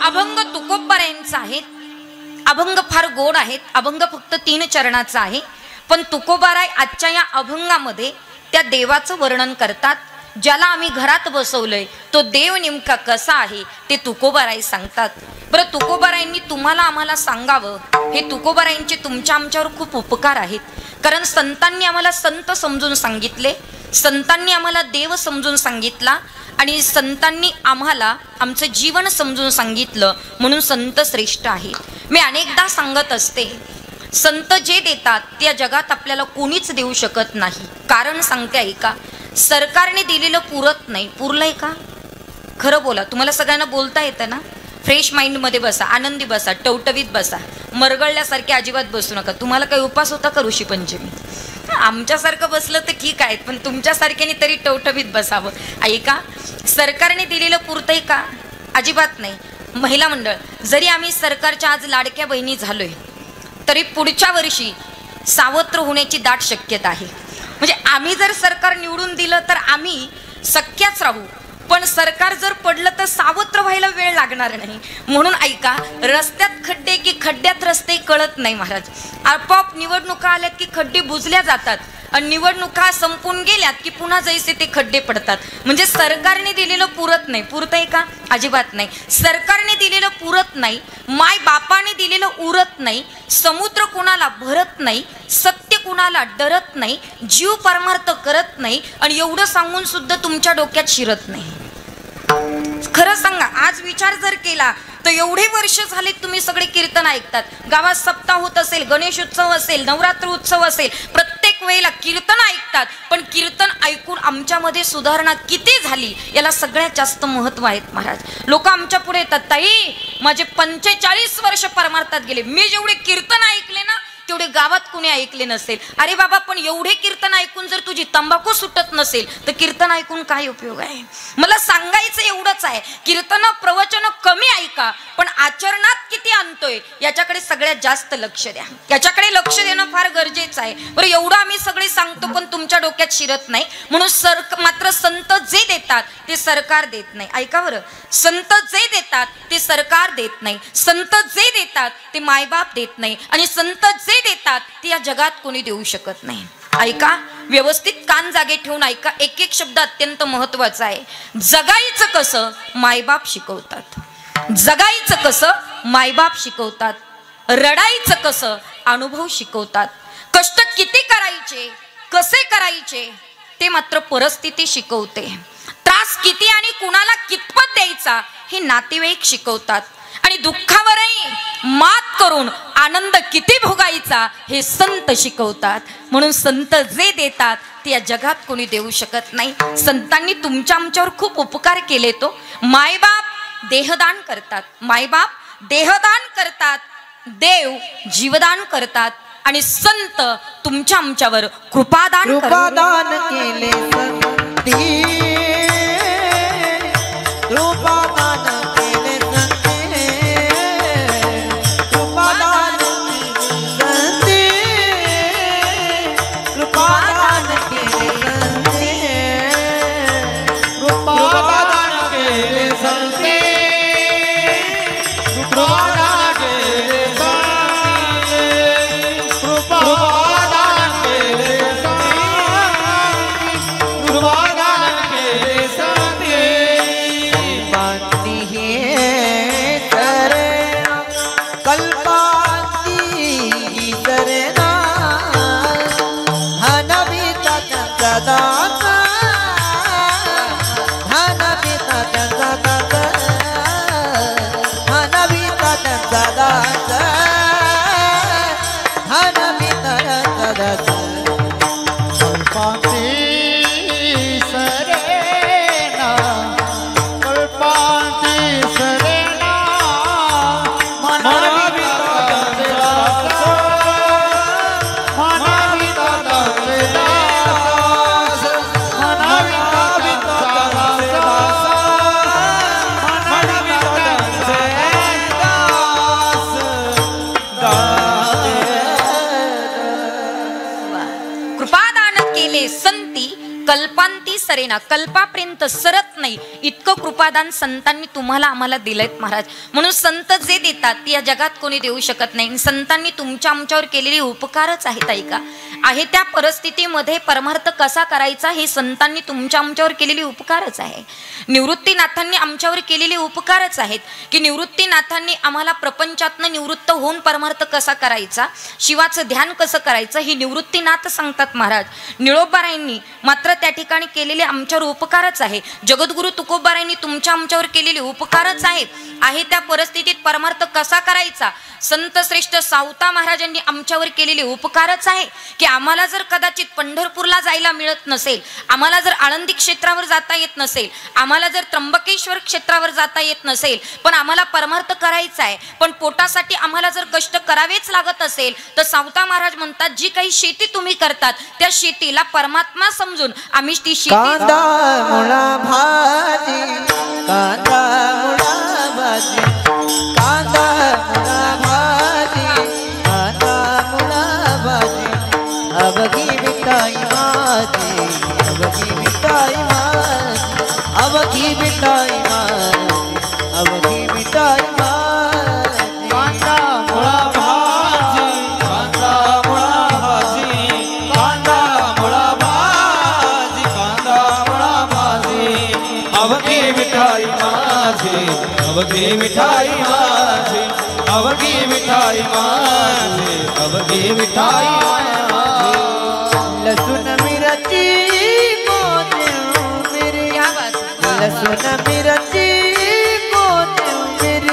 अभंग तुकोबारायांचा आहे. अभंग फार गोड आहेत. अभंग फक्त 3 चरणाचा आहे. पण तुकोबाराय आजच्या या अभंगामध्ये त्या देवाचं वर्णन करतात. ज्याला आम्ही घरात बसवलंय तो देव नेमका कसा आहे ते तुकोबाराय सांगतात. बरं, तुकोबारायांनी तुम्हाला आम्हाला सांगावं, हे तुकोबारायांचे तुमच्या आमच्यावर खूप उपकार आहेत. कारण संतांनी आम्हाला संत समजून सांगितले, संतांनी आम्हाला देव समजून सांगितला आणि संतांनी आम्हाला आमचं जीवन समजून सांगितलं, म्हणून संत श्रेष्ठ आहेत. मी अनेकदा सांगत असते, संत जे देतात त्या जगात आपल्याला कोणीच देऊ शकत नाही. कारण सांगते ऐका, सरकारने दिलेलं पुरत नाही. पुरलंय का? खरं बोला. तुम्हाला सगळ्यांना बोलता येतं ना? फ्रेश माइंडमध्ये बसा, आनंदी बसा, टवटवीत बसा, मरगळल्यासारखे अजिबात बसू नका. तुम्हाला काही उपास होता का ऋषी पंचमी? आमच्यासारखं बसलं तर ठीक आहे, पण तुमच्यासारख्याने तरी टवटवीत बसावं. ऐका, सरकारने दिलेलं पुरतंय का? अजिबात नाही. महिला मंडळ, जरी आम्ही सरकारच्या आज लाडक्या बहिणी झालोय तरी पुढच्या वर्षी सावत्र होण्याची दाट शक्यता आहे. म्हणजे आम्ही जर सरकार निवडून दिलं तर आम्ही सख्याच राहू, पण सरकार जर पडलं तर सावत्र व्हायला वेळ लागणार नाही. म्हणून ऐका, रस्त्यात खड्डे की खड्ड्यात रस्ते कळत नाही महाराज. आपोआप निवडणुका आल्यात की खड्डे बुजल्या जातात आणि निवडणुका संपून गेल्यात की पुन्हा जैसे ते खड्डे पडतात. म्हणजे सरकारने दिलेलं पुरत नाही. पुरतंय का? अजिबात नाही. सरकारने दिलेलं पुरत नाही, माय बापाने दिलेलं उरत नाही, समुद्र कुणाला भरत नाही, सत्य कुणाला डरत नाही, जीव परमार्थ करत नाही, आणि एवढं सांगून सुद्धा तुमच्या डोक्यात शिरत नाही. खरं सांगा, आज विचार जर केला तर एवढे वर्ष झाले तुम्ही सगळे कीर्तन ऐकतात. गावात सप्ताह होत असेल, गणेशोत्सव असेल, नवरात्र उत्सव असेल, प्रत्येक वेळेला कीर्तन ऐकतात. पण कीर्तन ऐकून आमच्यामध्ये सुधारणा किती झाली याला सगळ्यात जास्त महत्व आहे महाराज. लोक आमच्या पुढे येतात, ताई माझे 45 वर्ष परमार्थात गेले, मी जेवढे कीर्तन ऐकले ना तेवढे गावात कोणी ऐकले नसेल. अरे बाबा, पण एवढे कीर्तन ऐकून जर तुझी तंबाखू सुटत नसेल तर कीर्तन ऐकून काय उपयोग आहे? मला सांगायचं एवढंच आहे, कीर्तन प्रवचन कमी ऐका, पण आचरणात किती आणतोय याच्याकडे सगळ्यात जास्त लक्ष द्या. याच्याकडे लक्ष देणं फार गरजेचं आहे. बरं, एवढं आम्ही सगळे सांगतो पण तुमच्या डोक्यात शिरत नाही. म्हणून मात्र संत जे देतात ते सरकार देत नाही. ऐका बरं, संत जे देतात ते सरकार देत नाही, संत जे देतात ते मायबाप देत नाही, आणि संत जे देतात ते या जगात कोणी देऊ शकत नाही. ऐका, व्यवस्थित कान जागे ठेवून ऐका. एक एक शब्द अत्यंत महत्वाचा आहे. जगायचं कसं मायबाप शिकवतात, जगायचं कसं मायबाप शिकवतात, रडायचं कसं अनुभव शिकवतात, कष्ट किती करायचे कसे करायचे ते मात्र परिस्थिती शिकवते, त्रास किती आणि कुणाला कितपत द्यायचा हे नातेवाईक शिकवतात, आणि दुःखावरही मात करून आनंद किती भोगायचा हे संत शिकवतात. म्हणून संत जे देतात ते या जगात कोणी देऊ शकत नाही. संतांनी तुमच्या आमच्यावर खूप उपकार केले. तो मायबाप देहदान करतात, मायबाप देहदान करतात, देव जीवदान करतात, आणि संत तुमच्या आमच्यावर कृपादान केले. कल्पांती सरेना, कल्पापर्यंत सरत नाही इतकं कृपादान संतांनी तुम्हाला आम्हाला दिलंय महाराज. म्हणून संत जे देतात ते या जगात कोणी देऊ शकत नाही. संतांनी तुमच्या आमच्यावर केलेले उपकारच आहेत ऐका. आहे त्या परिस्थितीमध्ये परमार्थ कसा करायचा हे संतांनी तुमच्या आमच्यावर केलेले उपकारच आहे. निवृत्तीनाथांनी आमच्यावर केलेले उपकारच आहेत की निवृत्तीनाथांनी आम्हाला प्रपंचातनं निवृत्त होऊन परमार्थ कसा करायचा, शिवाचं ध्यान कसं करायचं हे निवृत्तीनाथ सांगतात महाराज. निळोबारायांनी मात्र त्या ठिकाणी केलेले आमच्यावर उपकारच आहे. जगद्गुरु तुकोबारायांनी तुमच्या आमच्यावर केलेले उपकारच आहेत. आहे त्या परिस्थितीत परमार्थ कसा करायचा संत श्रेष्ठ सावता महाराजांनी आमच्यावर केलेले उपकारच आहे की आम्हाला जर कदाचित पंढरपूरला जायला मिळत नसेल, आम्हाला जर आळंदी क्षेत्रावर जाता येत नसेल, आम्हाला जर त्र्यंबकेश्वर क्षेत्रावर जाता येत नसेल, पण आम्हाला परमार्थ करायचा आहे, पण पोटासाठी आम्हाला जर कष्ट करावेच लागत असेल तर सावता महाराज म्हणतात जी काही शेती तुम्ही करतात त्या शेतीला परमात्मा समजून आम्ही ती शेती कांदा मुळा भाजी, कांदा मुळा भाजी, कांदा मुळा भाजी, कांदा मुळा भाजी, अवघी मिठाई माझी, अवघी मिठाई माझी, अवघी मिठाई माझी, अवघी मिठाई माझी. कांदा मुळा भाजी, कांदा मुळा भाजी, कांदा मुळा भाजी, कांदा मुळा भाजी, अवघी मिठाई माझी, अवघी मिठाई माझी, अवघी मिठाई माझी, अवघी मिठाई माझी. लसूण मिरची कोथिंबीर, लसूण मिरची कोथिंबीर,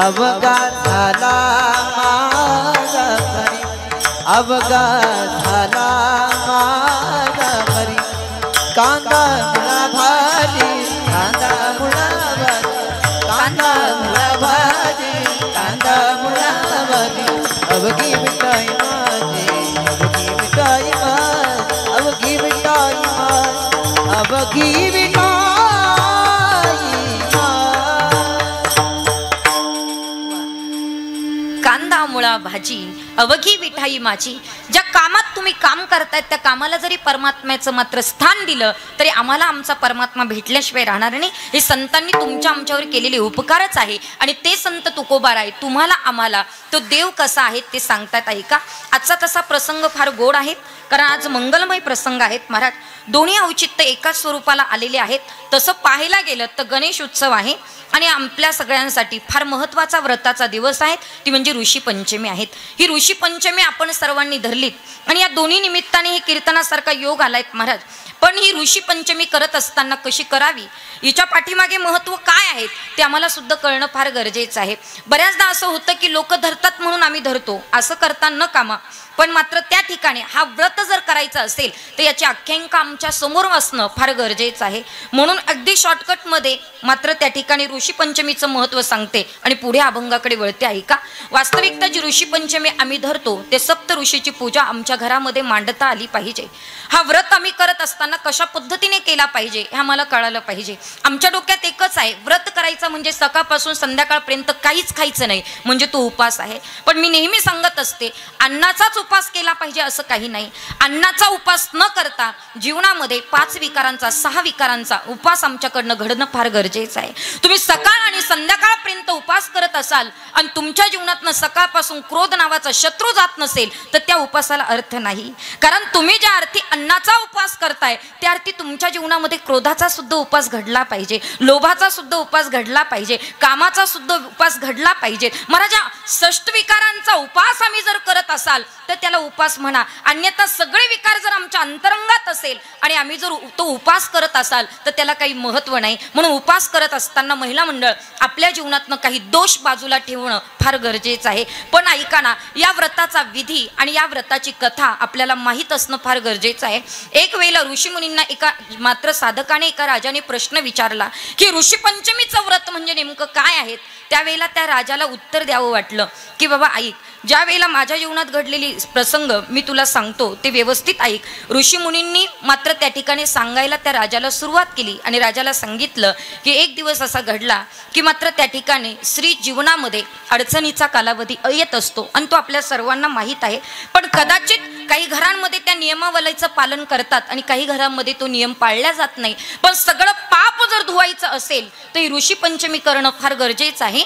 अवघा झाला माझा घरी, अवघा झाला माझा घरी. कांदा मुळा भाजी, कांदा मुळा भाजी, कांदा मुळा भाजी, कांदा मुळा भाजी, अवघी मिठाई माझी, अवघी मिठाई माझी, अवघी मिठाई माझी, अवघी मिठाई माझी. कांदा मुळा भाजी, अवघी मिठाई माझी. ज्या कामात तुम्ही काम करतायत त्या कामाला जरी परमात्म्याचं मात्र स्थान दिलं तरी आम्हाला आमचा परमात्मा भेटल्याशिवाय राहणार नाही. हे संतांनी तुमच्या आमच्यावर केलेले उपकारच आहे. आणि ते संत तुकोबाराय तुम्हाला आम्हाला तो देव कसा आहे ते सांगतात ऐका. आजचा तसा प्रसंग फार गोड आहे कारण आज मंगलमय प्रसंग आहेत महाराज. दोन्ही औचित्य एकाच स्वरूपाला आलेले आहेत. तसं पाहायला गेलं तर गणेश उत्सव आहे आणि आपल्या सगळ्यांसाठी फार महत्त्वाचा व्रताचा दिवस आहे, ती म्हणजे ऋषी पंचमी आहेत. ही ऋषी पंचमी आपण सर्वांनी धरलीत आणि या दोन्ही निमित्ताने हे कीर्तनासारखा योग आलायत महाराज. पण ही ऋषी पंचमी करत असताना कशी करावी, हिच्या पाठीमागे महत्त्व काय आहे ते आम्हाला सुद्धा कळणं फार गरजेचं आहे. बऱ्याचदा असं होतं की लोक धरतात म्हणून आम्ही धरतो, असं करता न कामा. पण मात्र त्या ठिकाणी हा व्रत जर करायचा असेल तर याची आख्यायिका आमच्या समोर असणं फार गरजेचं आहे. म्हणून अगदी शॉर्टकटमध्ये मात्र त्या ठिकाणी ऋषी पंचमीचं महत्त्व सांगते आणि पुढे अभंगाकडे वळते ऐका. वास्तविकता जी ऋषी पंचमी आम्ही धरतो ते सप्त ऋषीची पूजा आमच्या घरामध्ये मांडता आली पाहिजे. हा व्रत आम्ही करत असताना कशा पद्धतीने केला पाहिजे हे आम्हाला कळालं पाहिजे. आमच्या डोक्यात एकच आहे, व्रत करायचं म्हणजे सकाळपासून संध्याकाळपर्यंत काहीच खायचं नाही म्हणजे तो उपास आहे. पण मी नेहमी सांगत असते अन्नाचाच उपास केला पाहिजे असं काही नाही. अन्नाचा उपास न करता जीवनामध्ये 5 विकारांचा 6 विकारांचा उपास आमच्याकडनं घडणं फार गरजेचं आहे. तुम्ही सकाळ आणि संध्याकाळपर्यंत उपास करत असाल आणि तुमच्या जीवनातनं सकाळपासून क्रोध नावाचा शत्रू जात नसेल तर त्या उपासाला अर्थ नाही. कारण तुम्ही ज्या अर्थी अन्नाचा उपास करताय त्या अर्थी तुमच्या जीवनामध्ये क्रोधाचा सुद्धा उपास घडला पाहिजे, लोभाचा सुद्धा उपास घडला पाहिजे, कामाचा सुद्धा उपास घडला पाहिजे. महाराजा षष्ट विकारांचा उपास आम्ही जर करत असाल तर त्याला उपास म्हणा. अन्यथा सगळे विकार जर आमच्या अंतरंगात असेल आणि आम्ही जर तो उपास करत असाल तर त्याला काही महत्त्व नाही. म्हणून उपास करत असताना महिला मंडळ आपल्या जीवनातनं काही दोष बाजूला ठेवणं फार गरजेचं आहे. पण ऐका ना, या व्रताचा विधी आणि या व्रताची कथा आपल्याला माहीत असणं फार गरजेचं आहे. एक वेळेला ऋषीमुनींना एका मात्र साधकाने एका राजाने प्रश्न विचारला की ऋषी पंचमीचं व्रत म्हणजे नेमकं काय आहे. त्यावेळेला त्या राजाला उत्तर द्यावं वाटलं की बाबा ऐक, ज्या वेळेला माझ्या जीवनात घडलेली प्रसंग मी तुला सांगतो ते व्यवस्थित ऐक. ऋषीमुनींनी मात्र त्या ठिकाणी सांगायला त्या राजाला सुरुवात केली आणि राजाला सांगितलं की एक दिवस असा घडला की मात्र त्या ठिकाणी स्त्री जीवनामध्ये अडचणीचा कालावधी येत असतो आणि तो आपल्या सर्वांना माहीत आहे. पण कदाचित काही घरांमध्ये त्या नियमावलीचं पालन करतात आणि काही घरांमध्ये तो नियम पाळला जात नाही. पण सगळं पाप जर धुवायचं असेल तर ही ऋषी पंचमी करणं फार गरजेचं आहे.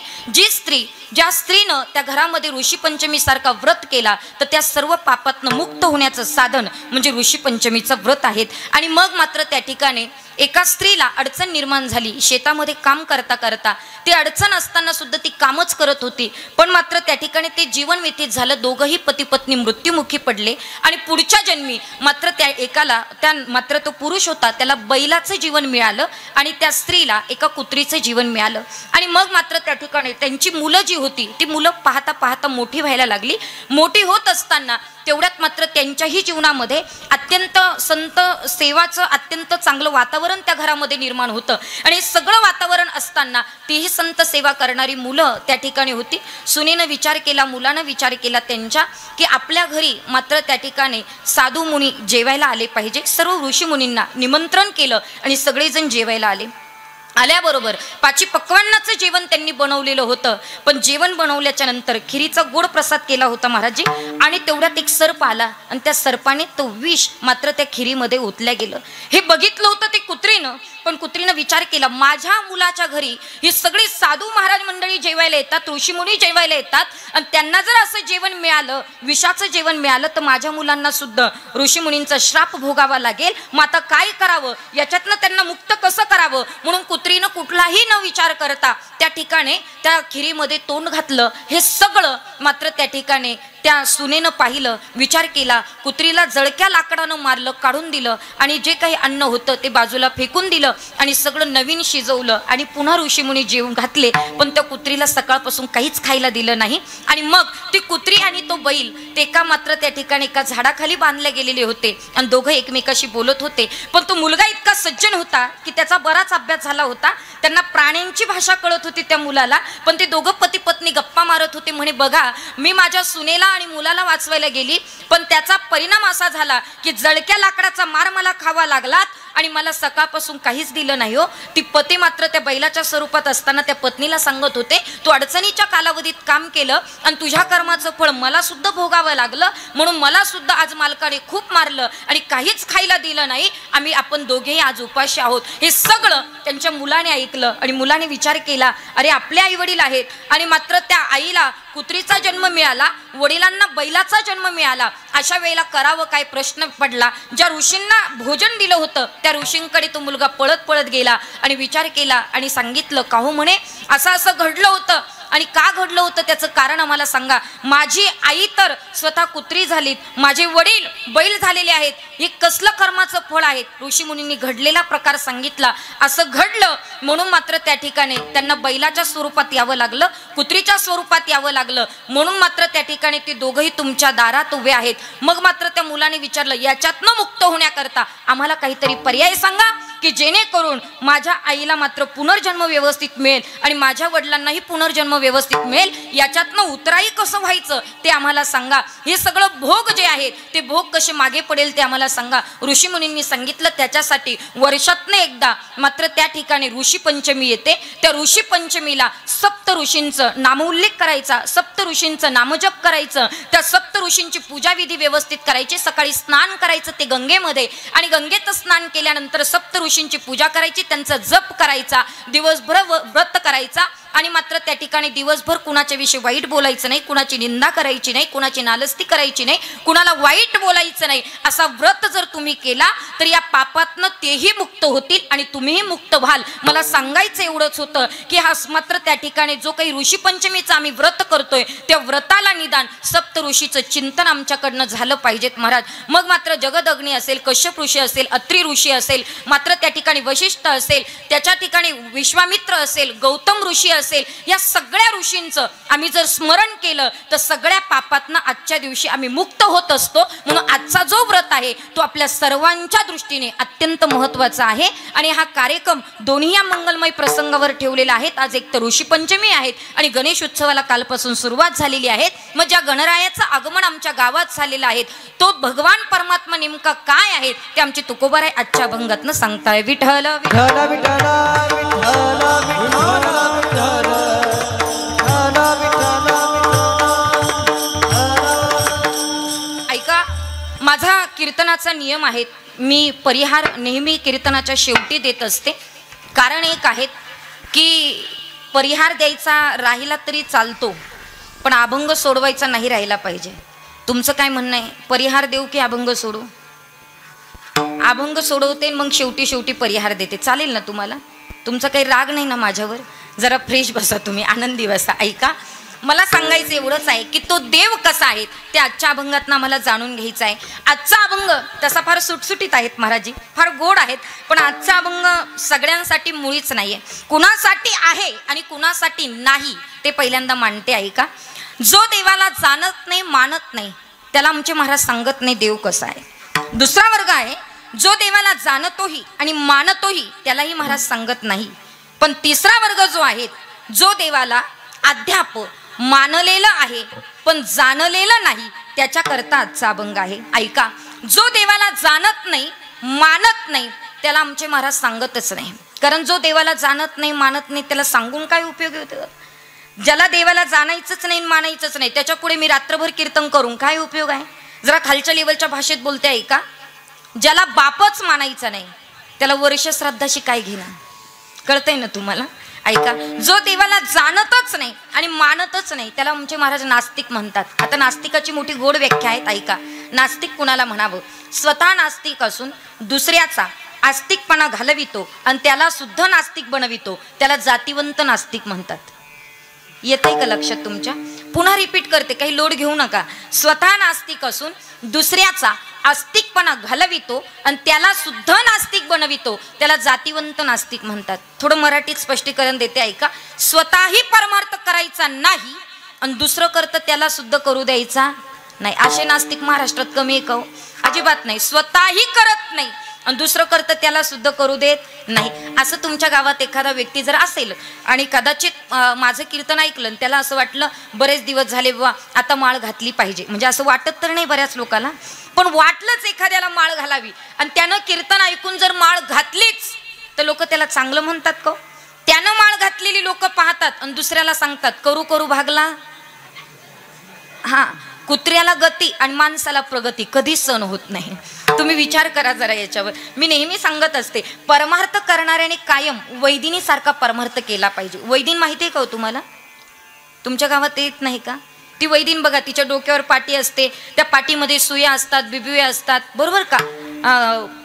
ज्या स्त्रीनं त्या घरामध्ये ऋषी पंचमी सारखा व्रत केला तर त्या सर्व पापातनं मुक्त होण्याचं साधन म्हणजे ऋषी पंचमीचं व्रत आहेत. आणि मग मात्र त्या ठिकाणी एका स्त्रीला अडचण निर्माण झाली. शेतामध्ये काम करता करता ती अडचण असताना सुद्धा ती कामच करत होती, पण मात्र त्या ठिकाणी ते जीवन व्यतीत झालं. दोघंही पती पत्नी मृत्युमुखी पडले आणि पुढच्या जन्मी मात्र त्या एकाला मात्र तो पुरुष होता त्याला बैलाचं जीवन मिळालं आणि त्या स्त्रीला एका कुत्रीचं जीवन मिळालं. आणि मग मात्र त्या ठिकाणी त्यांची मुलं जी होती ती मुलं पाहता पाहता मोठी व्हायला लागली. मोठी होत असताना तेवढ्यात मात्र त्यांच्याही जीवनामध्ये अत्यंत संत सेवाचं अत्यंत चांगलं वातावरण त्या घरामध्ये निर्माण होतं. आणि सगळं वातावरण असताना तीही संत सेवा करणारी मुलं त्या ठिकाणी होती. सुनेनं विचार केला, मुलानं विचार केला त्यांच्या की आपल्या घरी मात्र त्या ठिकाणी साधू मुनी जेवायला आले पाहिजे. सर्व ऋषी मुनींना निमंत्रण केलं आणि सगळेजण जेवायला आले. आल्याबरोबर पाची पक्वान्नाचं जेवण त्यांनी बनवलेलं होतं. पण जेवण बनवल्याच्या नंतर खिरीचा गोड प्रसाद केला होता महाराजजी. आणि तेवढ्यात एक सर्प आला आणि त्या सर्पाने तो विष मात्र त्या खिरीमध्ये ओतल्या गेलं. हे बघितलं होतं ते कुत्रीनं, पण कुत्रीनं विचार केला माझ्या मुलाच्या घरी ही सगळी साधू महाराज मंडळी जेवायला येतात, ऋषीमुनी जेवायला येतात आणि त्यांना जर असं जेवण मिळालं, विषाचं जेवण मिळालं तर माझ्या मुलांना सुद्धा ऋषीमुनींचा श्राप भोगावा लागेल. मग आता काय करावं, याच्यातनं त्यांना मुक्त कसं करावं. म्हणून कुत्रीनं कुठलाही न विचार करता त्या ठिकाणी त्या खिरीमध्ये तोंड घातलं. हे सगळं मात्र त्या ठिकाणी त्या सुनेनं पाहिलं, विचार केला. कुत्रीला जळक्या लाकडानं मारलं, काढून दिलं आणि जे काही अन्न होतं ते बाजूला फेकून दिलं आणि सगळं नवीन शिजवलं आणि पुन्हा ऋषीमुनी जेवून घातले. पण त्या कुत्रीला सकाळपासून काहीच खायला दिलं नाही. आणि मग ती कुत्री आणि तो बैल ते एका मात्र त्या ठिकाणी एका झाडाखाली बांधले गेलेले होते आणि दोघं एकमेकाशी बोलत होते. पण तो मुलगा इतका सज्जन होता की त्याचा बराच अभ्यास झाला होता. त्यांना प्राण्यांची भाषा कळत होती त्या मुलाला. पण ते दोघं पती पत्नी गप्पा मारत होते. म्हणे बघा मी माझ्या सुनेला आणि मुलाला वाचवायला गेली, पण त्याचा परिणाम असा झाला की जळक्या लाकडाचा मार मला खावा लागला आणि मला सकाळपासून काहीच दिलं नाही हो. ती पती मात्र त्या बैलाच्या स्वरूपात असताना त्या पत्नीला सांगत होते तू अडचणीच्या कालावधीत काम केलं आणि तुझ्या कर्माचं फळ मला सुद्धा भोगावं लागलं, म्हणून मला सुद्धा आज मालकाने खूप मारलं आणि काहीच खायला दिलं नाही. आपण दोघेही आज उपाशी आहोत. हे सगळं त्यांच्या मुलाने ऐकलं आणि मुलाने विचार केला अरे आपले आई वडील आहेत आणि मात्र त्या आईला कुत्रीचा जन्म मिळाला, वडिलांना बैलाचा जन्म मिळाला. अशा वेळेला करावं काय प्रश्न पडला. ज्या ऋषींना भोजन दिलं होतं त्या ऋषींकडे तो मुलगा पळत पळत गेला आणि विचार केला आणि सांगितलं का हो म्हणे असं असं घडलं होतं आणि का घडलं होतं त्याचं कारण आम्हाला सांगा. माझी आई तर स्वतः कुत्री झालीत, माझे वडील बैल झालेले आहेत, हे कसलं कर्माचं फळ आहे. ऋषी मुनींनी घडलेला प्रकार सांगितला. असं घडलं म्हणून मात्र त्या ठिकाणी त्यांना बैलाच्या स्वरूपात यावं लागलं, कुत्रीच्या स्वरूपात यावं लागलं. म्हणून मात्र त्या ठिकाणी ते दोघंही तुमच्या दारात उभे आहेत. मग मात्र त्या मुलाने विचारलं याच्यातनं मुक्त होण्याकरता आम्हाला काहीतरी पर्याय सांगा की जेणेकरून माझ्या आईला मात्र पुनर्जन्म व्यवस्थित मिळेल आणि माझ्या वडिलांनाही पुनर्जन्म व्यवस्थित मिळेल. याच्यातनं उतराई कसं व्हायचं ते आम्हाला सांगा. हे सगळं भोग जे आहेत ते भोग कसे मागे पडेल ते आम्हाला सांगा. ऋषी मुनींनी सांगितलं त्याच्यासाठी वर्षातनं एकदा मात्र त्या ठिकाणी ऋषी पंचमी येते. त्या ऋषी पंचमीला सप्त ऋषींचं नामोल्लेख करायचा, सप्त ऋषींचं नामजप करायचं, त्या सप्त ऋषींची पूजाविधी व्यवस्थित करायची. सकाळी स्नान करायचं ते गंगेमध्ये आणि गंगेत स्नान केल्यानंतर सप्त ऋषींची पूजा करायची, त्यांचा जप करायचा, दिवसभर व्रत करायचा आणि मात्र त्या ठिकाणी दिवसभर कुणाच्या विषयी वाईट बोलायचं नाही, कुणाची निंदा करायची नाही, कुणाची नालस्ती करायची नाही, कुणाला वाईट बोलायचं नाही. असा व्रत जर तुम्ही केला तर या पापातनं तेही मुक्त होतील आणि तुम्हीही मुक्त व्हाल. मला सांगायचं एवढंच होतं की हा मात्र त्या ठिकाणी जो काही ऋषी पंचमीचं आम्ही व्रत करतोय त्या व्रताला निदान सप्त ऋषीचं चिंतन आमच्याकडनं झालं पाहिजेत महाराज. मग मात्र जगदग्नी असेल, कश्यप ऋषी असेल, अत्री ऋषी असेल, मात्र त्या ठिकाणी वशिष्ठ असेल, त्याच्या ठिकाणी विश्वामित्र असेल, गौतम ऋषी असेल, या सगळ्या ऋषींचं आम्ही जर स्मरण केलं तर सगळ्या पापातनं आजच्या दिवशी आम्ही मुक्त होत असतो. म्हणून आजचा जो व्रत आहे तो आपल्या सर्वांच्या दृष्टीने अत्यंत महत्त्वाचा आहे आणि हा कार्यक्रम दोन्ही या मंगलमय प्रसंगावर ठेवलेला आहे. आज एक तर ऋषी पंचमी आहेत आणि गणेश उत्सवाला कालपासून सुरुवात झालेली आहे. मग ज्या गणरायाचं आगमन आमच्या गावात झालेलं आहे तो भगवान परमात्मा नेमका काय आहे ते आमचे तुकोबाराय आजच्या अभंगातनं सांगताय. विठ्ठल विठ्ठल विठ्ठल ऐका कीर्तनाचा नियम आहे, मी परिहार नेहमी कीर्तनाच्या शेवटी देत असते. कारण एक आहे की परिहार द्यायचा राहिला तरी चालतो, पण अभंग सोडवायचा नाही राहिला पाहिजे. तुमचं काय म्हणणं आहे, परिहार देऊ की अभंग सोडू? अभंग सोडवते मग शेवटी परिहार देते, चालेल ना तुम्हाला? तुमचा काही राग नाही ना माझ्यावर? जरा फ्रेश बसा, तुम्ही आनंदी बसा. ऐका, मला सांगायचं एवढंच आहे की तो देव कसा आहे ते आजच्या अभंगातनं आम्हाला जाणून घ्यायचं आहे. आजचा अभंग तसा फार सुटसुटीत आहेत महाराजी, फार गोड आहेत, पण आजचा अभंग सगळ्यांसाठी मुळीच नाही आहे. कुणासाठी आहे आणि कुणासाठी नाही ते पहिल्यांदा मांडते. ऐका, जो देवाला जाणत नाही मानत नाही त्याला आमचे महाराज सांगत नाही देव कसा आहे. दुसरा वर्ग आहे जो देवाला जाणतोही आणि मानतोही त्यालाही महाराज सांगत नाही. पण तिसरा वर्ग जो आहे, जो देवाला अद्याप मानलेलं आहे पण जाणलेलं नाही, त्याच्याकरता आजचा अभंग आहे. ऐका, जो देवाला जाणत नाही मानत नाही त्याला आमचे महाराज सांगतच नाही. कारण जो देवाला जाणत नाही मानत नाही त्याला सांगून काय उपयोग होतो? ज्याला देवाला जाणायचंच नाही मानायचंच नाही त्याच्या पुढे मी रात्रभर कीर्तन करून काय उपयोग आहे? जरा खालच्या लेवलच्या भाषेत बोलते. ऐका, ज्याला बापच मानायचा नाही त्याला वर्ष श्राद्धाशी काय घेणं? कळतंय ना तुम्हाला? ऐका, जो देवाला जाणतच नाही आणि मानतच नाही त्याला आमचे महाराज नास्तिक म्हणतात. आता नास्तिकाची मोठी गोड व्याख्या आहेत. ऐका, नास्तिक कुणाला म्हणावं? स्वतः नास्तिक असून दुसऱ्याचा आस्तिकपणा घालवितो आणि त्याला सुद्धा नास्तिक बनवितो, त्याला जातिवंत नास्तिक म्हणतात. येतंय का लक्षात तुमच्या? पुन्हा रिपीट करते, काही लोड घेऊ नका. स्वतः नास्तिक असून दुसऱ्याचा आस्तिकपणा घालवितो आणि त्याला सुद्धा नास्तिक बनवितो, त्याला जातिवंत नास्तिक म्हणतात. थोडं मराठीत स्पष्टीकरण देते. ऐका, स्वतःही परमार्थ करायचा नाही आणि दुसरं करतं त्याला सुद्धा करू द्यायचा नाही, असे नास्तिक महाराष्ट्रात कमी आहे का? अजिबात नाही. स्वतःही करत नाही आणि दुसरं करतं त्याला सुद्धा करू देत नाही. असं तुमच्या गावात एखादा व्यक्ती जर असेल आणि कदाचित माझं कीर्तन ऐकलं त्याला असं वाटलं बरेच दिवस झाले बाबा आता माळ घातली पाहिजे, म्हणजे असं वाटत तर नाही बऱ्याच लोकांना, पण वाटलंच एखाद्याला माळ घालावी आणि त्यानं कीर्तन ऐकून जर माळ घातलीच तर लोक त्याला चांगलं म्हणतात का? त्यानं माळ घातलेली लोक पाहतात आणि दुसऱ्याला सांगतात करू करू भागला. हा, कुत्र्याला गती आणि माणसाला प्रगती कधी सण होत नाही. तुम्ही विचार करा जरा याच्यावर. मी नेहमी सांगत असते, परमार्थ करणाऱ्याने कायम वैदिनीसारखा परमार्थ केला पाहिजे. वैदिन माहिती आहे का हो तुम्हाला? तुमच्या गावात येत नाही का? ती वैदिन बघा, तिच्या डोक्यावर पाटी असते, त्या पाटीमध्ये सुया असतात, बिबिव्या असतात, बरोबर का?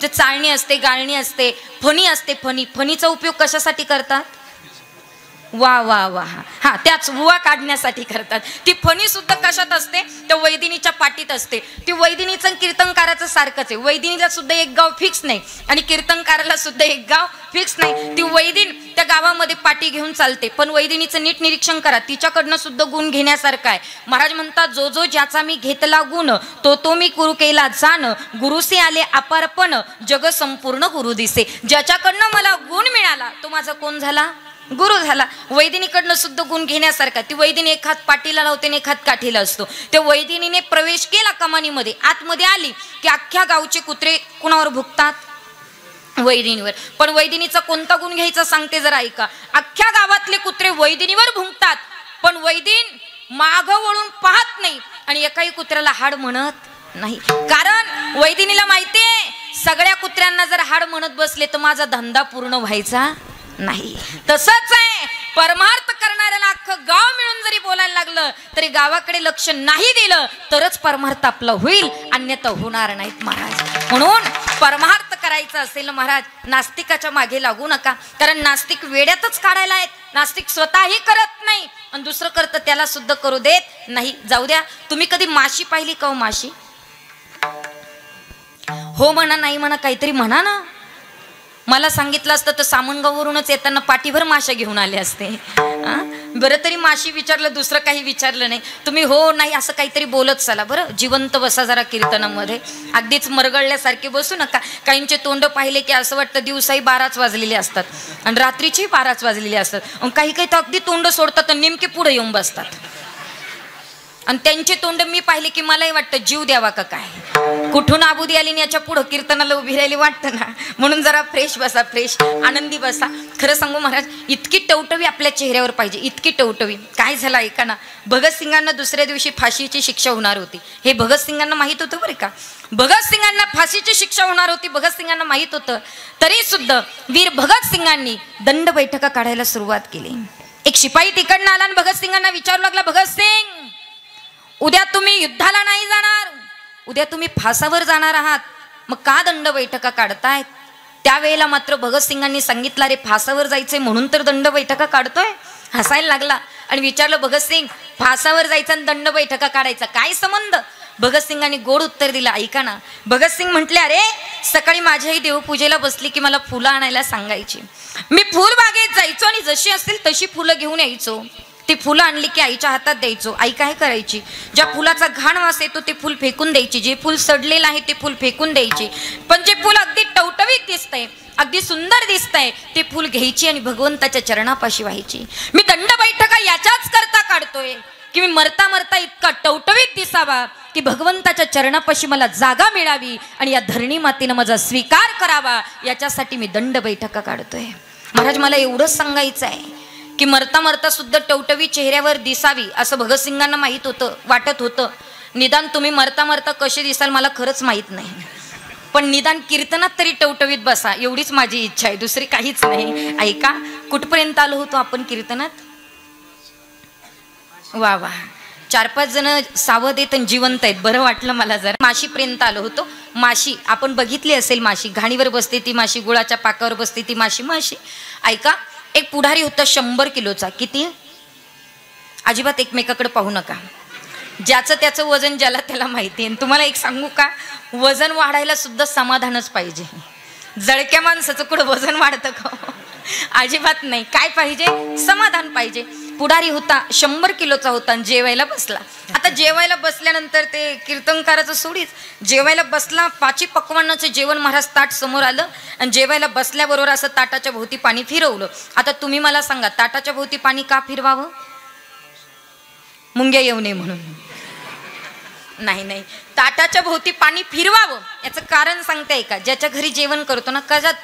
ते चाळणी असते, गाळणी असते, फणी असते. फणीचा उपयोग कशासाठी करतात? वा वा वा, हा, त्याच उवा काढण्यासाठी करतात. ती फणी सुद्धा कशात असते? त्या वैदिनीच्या पाटीत असते. ती वैदिनीचं कीर्तनकाराचं सारखंच आहे. वैदिनीला सुद्धा एक गाव फिक्स नाही आणि कीर्तनकाराला सुद्धा एक गाव फिक्स नाही. ती वैदिन त्या गावामध्ये पाटी घेऊन चालते, पण वैदिनीचं नीट निरीक्षण करा, तिच्याकडनं सुद्धा गुण घेण्यासारखं आहे. महाराज म्हणतात, जो जो ज्याचा मी घेतला गुण तो मी गुरु केला जाण, गुरुसे आले अपारपण, जग संपूर्ण गुरु दिसे. ज्याच्याकडनं मला गुण मिळाला तो माझा कोण झाला? गुरु झाला. वैदिनीकडनं सुद्धा गुण घेण्यासारखा. ती वैदिनी एक हात पाटीला लावते आणि एक हात काठीला असतो. त्या वैदिनीने प्रवेश केला कमानीमध्ये, आतमध्ये आली की अख्ख्या गावचे कुत्रे कुणावर भुकतात? वैदिनीवर. पण वैदिनीचा कोणता गुण घ्यायचा सांगते जरा ऐका. अख्ख्या गावातले कुत्रे वैदिनीवर भुंकतात, पण वैदिन माग वळून पाहत नाही आणि एकाही कुत्र्याला हाड म्हणत नाही. कारण वैदिनीला माहितीये, सगळ्या कुत्र्यांना जर हाड म्हणत बसले तर माझा धंदा पूर्ण व्हायचा नाही. तसंच आहे, परमार्थ करणाऱ्याला अख्खं गाव मिळून जरी बोलायला लागलं तरी गावाकडे लक्ष नाही दिलं तरच परमार्थ आपला होईल, अन्यथा होणार नाहीत महाराज. म्हणून परमार्थ करायचं असेल महाराज, नास्तिकाच्या मागे लागू नका. कारण नास्तिक वेड्यातच काढायला आहेत. नास्तिक स्वतःही करत नाही आणि दुसरं करतं त्याला सुद्धा करू देत नाही. जाऊ द्या, तुम्ही कधी माशी पाहिली का? माशी हो म्हणा, नाही म्हणा, काहीतरी म्हणा ना. मला सांगितलं असतं तर सामनगाववरूनच येताना पाठीभर माशा घेऊन आले असते. बरं, तरी माशी विचारलं, दुसरं काही विचारलं नाही. तुम्ही हो नाही असं काहीतरी बोलत चला बरं. जिवंत बसा जरा कीर्तनामध्ये, अगदीच मरगळल्यासारखे बसू नका. काहींचे तोंड पाहिले की असं वाटतं दिवसाही 12च वाजलेले असतात आणि रात्रीची 12च वाजलेले असतात. काही काही तर अगदी तोंड सोडतात आणि नेमके पुढे येऊन बसतात. आणि त्यांचे तोंड मी पाहिले की मलाही वाटतं जीव द्यावा का काय. कुठून आबुदी आली आणि याच्या पुढं कीर्तनाला उभी राहिली वाटतं ना, म्हणून जरा फ्रेश बसा, फ्रेश आनंदी बसा. खरं सांगू महाराज, इतकी टवटवी आपल्या चेहऱ्यावर पाहिजे, इतकी टवटवी. काय झालं ऐका ना, भगतसिंगांना दुसऱ्या दिवशी फाशीची शिक्षा होणार होती. हे भगतसिंगांना माहीत होतं बरं का, भगतसिंगांना फाशीची शिक्षा होणार होती, भगतसिंगांना माहीत होतं. तरी सुद्धा वीर भगतसिंगांनी दंड बैठका काढायला सुरुवात केली. एक शिपाई तिकडनं आला आणि भगतसिंगांना विचारू लागला, भगतसिंग उद्या तुम्ही युद्धाला नाही जाणार, उद्या तुम्ही फासावर जाणार आहात, मग का दंड बैठका काढतायत? त्यावेळेला मात्र भगतसिंगांनी सांगितलं, अरे फासावर जायचंय म्हणून तर दंड बैठका काढतोय. हसायला लागला आणि विचारलं, भगतसिंग फासावर जायचं आणि दंड बैठका काढायचा काय संबंध? भगतसिंगांनी गोड उत्तर दिलं, ऐका ना. भगतसिंग म्हटले, अरे सकाळी माझ्याही देवपूजेला बसली की मला फुलं आणायला सांगायची. मी फुलबागेत जायचो आणि जशी असतील तशी फुलं घेऊन यायचो. ती फुलं आणली की आईच्या हातात द्यायचो. आई काय करायची, ज्या फुलाचा घाण वास येतो ते फुल फेकून द्यायची, जे फुल सडलेलं आहे ते फुल फेकून द्यायची, पण जे फुल अगदी टवटवीत दिसतंय, अगदी सुंदर दिसतंय, ते फुल घ्यायची आणि भगवंताच्या चरणापाशी व्हायची. मी दंड बैठका याच्याच करता काढतोय की मी मरता मरता इतका टवटवीत दिसावा की भगवंताच्या चरणापाशी मला जागा मिळावी आणि या धरणी मातेनं माझा स्वीकार करावा, याच्यासाठी मी दंड बैठका काढतोय. महाराज मला एवढंच सांगायचं आहे की मरता मरता सुद्धा टवटवी चेहऱ्यावर दिसावी असं भगतसिंगांना माहीत होतं, वाटत होतं. निदान तुम्ही मरता मरता कसे दिसाल मला खरंच माहीत नाही, पण निदान कीर्तनात तरी टवटवीत बसा एवढीच माझी इच्छा आहे, दुसरी काहीच नाही. ऐका, कुठपर्यंत आलो होतो आपण कीर्तनात? वा वा, 4-5 जण सावध आहेत आणि जिवंत आहेत, बरं वाटलं मला जरा. माशीपर्यंत आलो होतो. माशी आपण बघितली असेल, माशी घाणीवर बसते ती माशी, गुळाच्या पाकावर बसते ती माशी. माशी ऐका, एक पुढारी होता 100 किलोचा. किती? अजिबात एकमेकाकडे पाहू नका, ज्याचं त्याचं वजन ज्याला त्याला माहिती आहे. तुम्हाला एक सांगू का, वजन वाढायला सुद्धा समाधानच पाहिजे. जळक्या माणसाचं कुठं वजन वाढतं का? अजिबात नाही. काय पाहिजे? समाधान पाहिजे. पुढारी होता 100 किलोचा होता आणि जेवायला बसला. आता जेवायला बसल्यानंतर ते कीर्तनकाराचं सोडीच, जेवायला बसला, 5 पक्वान्नाचं जेवण महाराज ताट समोर आलं आणि जेवायला बसल्याबरोबर असं ताटाच्या भोवती पाणी फिरवलं. आता तुम्ही मला सांगा, ताटाच्या भोवती पाणी का फिरवावं? मुंग्या येऊ नये म्हणून? नाही नाही, ताटाच्या भोवती पाणी फिरवावं याचं कारण सांगते का. ज्याच्या घरी जेवण करतो ना,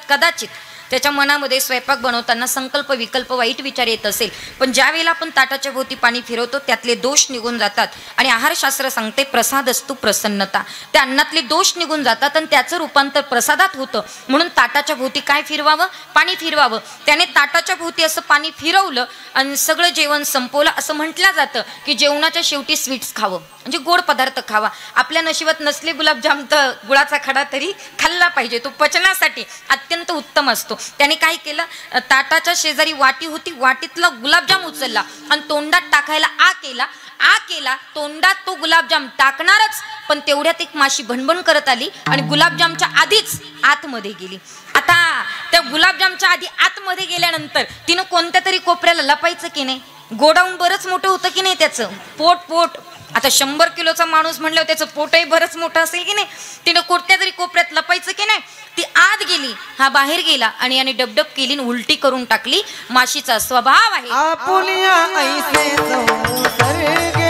कदाचित त्याच्या मनामध्ये स्वयंपाक बनवताना संकल्प विकल्प वाईट विचार येत असेल, पण ज्या वेळेला आपण ताटाच्या भोवती पाणी फिरवतो त्यातले दोष निघून जातात. आणि आहारशास्त्र सांगते प्रसादस्तु प्रसन्नता, त्या अन्नातले दोष निघून जातात आणि त्याचं रूपांतर प्रसादात होतं. म्हणून ताटाच्या भोवती काय फिरवावं? पाणी फिरवावं. त्याने ताटाच्या भोवती असं पाणी फिरवलं आणि सगळं जेवण संपवलं. असं म्हटलं जातं की जेवणाच्या शेवटी स्वीट्स खावं, म्हणजे गोड पदार्थ खावा. आपल्या नशिबात नसले गुलाबजाम तर गुळाचा खडा तरी खाल्ला पाहिजे, तो पचनासाठी अत्यंत उत्तम असतो. त्याने काय केलं, ताटाच्या शेजारी वाटी होती, वाटीतला गुलाबजाम उचलला आणि तोंडात टाकायला आ केला. तोंडात तो गुलाबजाम टाकणारच, पण तेवढ्यात एक माशी भणभण करत आली आणि गुलाबजामच्या आधीच आतमध्ये गेली. आता त्या गुलाबजामच्या आधी आतमध्ये गेल्यानंतर तिनं कोणत्या तरी कोपऱ्याला लपायचं की नाही? गोडाऊन बरंच मोठं होतं की नाही त्याचं पोट. आता 100 किलोचा माणूस म्हणल्यावर त्याचं पोटही बरंच मोठं असेल की नाही? तिनं कोणत्या तरी कोपऱ्यात लपायचं की नाही? ती आत गेली, हा बाहेर गेला आणि याने डबडब केली, उलटी करून टाकली. माशीचा स्वभाव आहे आपुलिया ऐसे संसर्गे,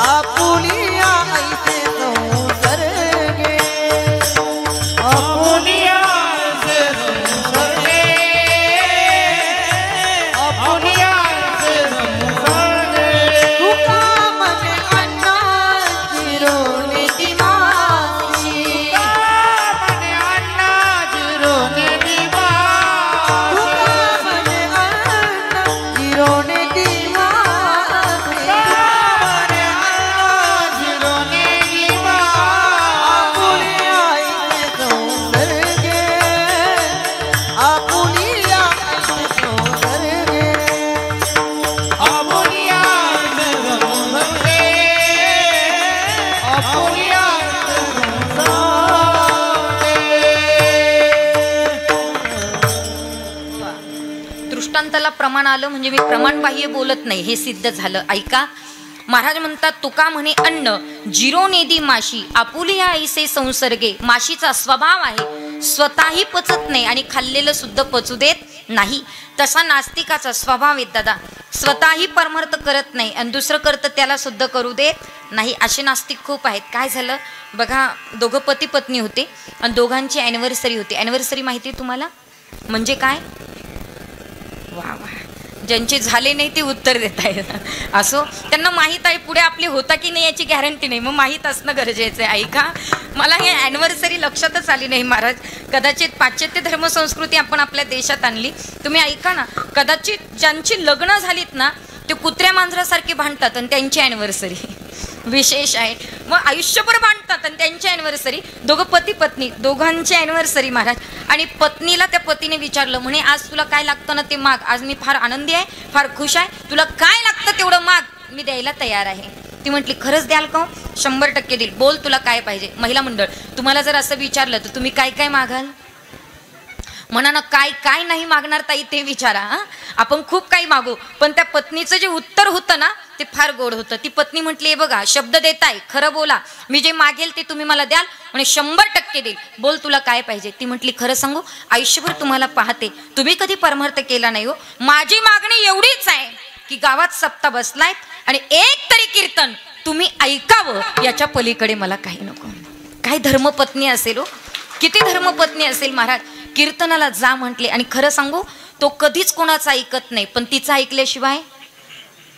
आपुलिया ऐसे संसर्गे, आपुलिया ऐसे संसर्गे, आपुलिया ऐसे संसर्गे. तुका मने अन्नाची रोणीची माशी, मने अन्नाची रोणीची माशी, तुका मने अन्नाची रोणीची माशी, मने अन्नाची रोणीची माशी. आपुलिया ऐसे संसर्गे, आपुलिया ऐसे संसर्गे. आपुलिया ऐसे संसर्गे. दृष्टांताला प्रमाण आलं म्हणजे मी प्रमाणबाह्य बोलत नाही, हे सिद्ध झालं. ऐका, महाराज म्हणतात, तुका म्हणे अन्न जिरोनेदी माशी, आपुलिया ऐसे संसर्गे. माशीचा स्वभाव आहे स्वतःही पचत नाही आणि खाल्लेलं सुद्धा पचू देत नाही. तसा नास्तिकाचा स्वभाव आहे दादा, स्वतःही परमार्थ करत नाही आणि दुसरं करतं त्याला सुद्धा करू देत नाही, असे नास्तिक खूप आहेत. काय झालं बघा, दोघं पती पत्नी होते आणि दोघांची ॲनिव्हर्सरी होती. ॲनिव्हर्सरी माहिती आहे तुम्हाला म्हणजे काय? वा वा, ज्यांचे झाले नाही ते उत्तर देत आहेत. असो, त्यांना माहीत आहे पुढे आपली होता की नाही याची गॅरंटी नाही, मग माहीत असणं गरजेचं आहे. ऐका, मला हे ॲनिव्हर्सरी लक्षातच आली नाही महाराज. कदाचित पाश्चात्य धर्मसंस्कृती आपण आपल्या देशात आणली. तुम्ही ऐका ना, कदाचित ज्यांची लग्न झालीत ना ते कुत्र्या मांजरासारखे भांडतात आणि त्यांची ॲनिव्हर्सरी विशेष आहे. मग आयुष्यभर भांडतात आणि त्यांची ॲनिव्हर्सरी, दोघं पती पत्नी, दोघांची ॲनिव्हर्सरी महाराज. आणि पत्नीला त्या पतीने विचारलं, म्हणे आज तुला काय लागतं ना ते माग, आज मी फार आनंदी आहे, फार खुश आहे, तुला काय लागतं तेवढं माग, मी द्यायला तयार आहे. ती म्हटली खरंच द्याल का? 100% देईल, बोल तुला काय पाहिजे. महिला मंडळ, तुम्हाला जर असं विचारलं तर तुम्ही काय काय मागाल? म्हणा ना, काय काय नाही मागणार ताई ते विचारा. आपण खूप काही मागू, पण त्या पत्नीचं जे उत्तर होतं ना ते फार गोड होतं. ती पत्नी म्हटली, हे बघा शब्द देताय, खरं बोला, मी जे मागेल ते तुम्ही मला द्याल. म्हणे 100% देईल, बोल तुला काय पाहिजे. ती म्हटली खरं सांगू, आयुष्यभर तुम्हाला पाहते, तुम्ही कधी परमार्थ केला नाही हो. माझी मागणी एवढीच आहे की गावात सप्ता बसलाय आणि एक तरी कीर्तन तुम्ही ऐकावं, याच्या पलीकडे मला काही नको. काय धर्मपत्नी असेल हो, किती धर्मपत्नी असेल महाराज. कीर्तनाला जा म्हटले आणि खरं सांगू तो कधीच कोणाचं ऐकत नाही, पण तिचं ऐकल्याशिवाय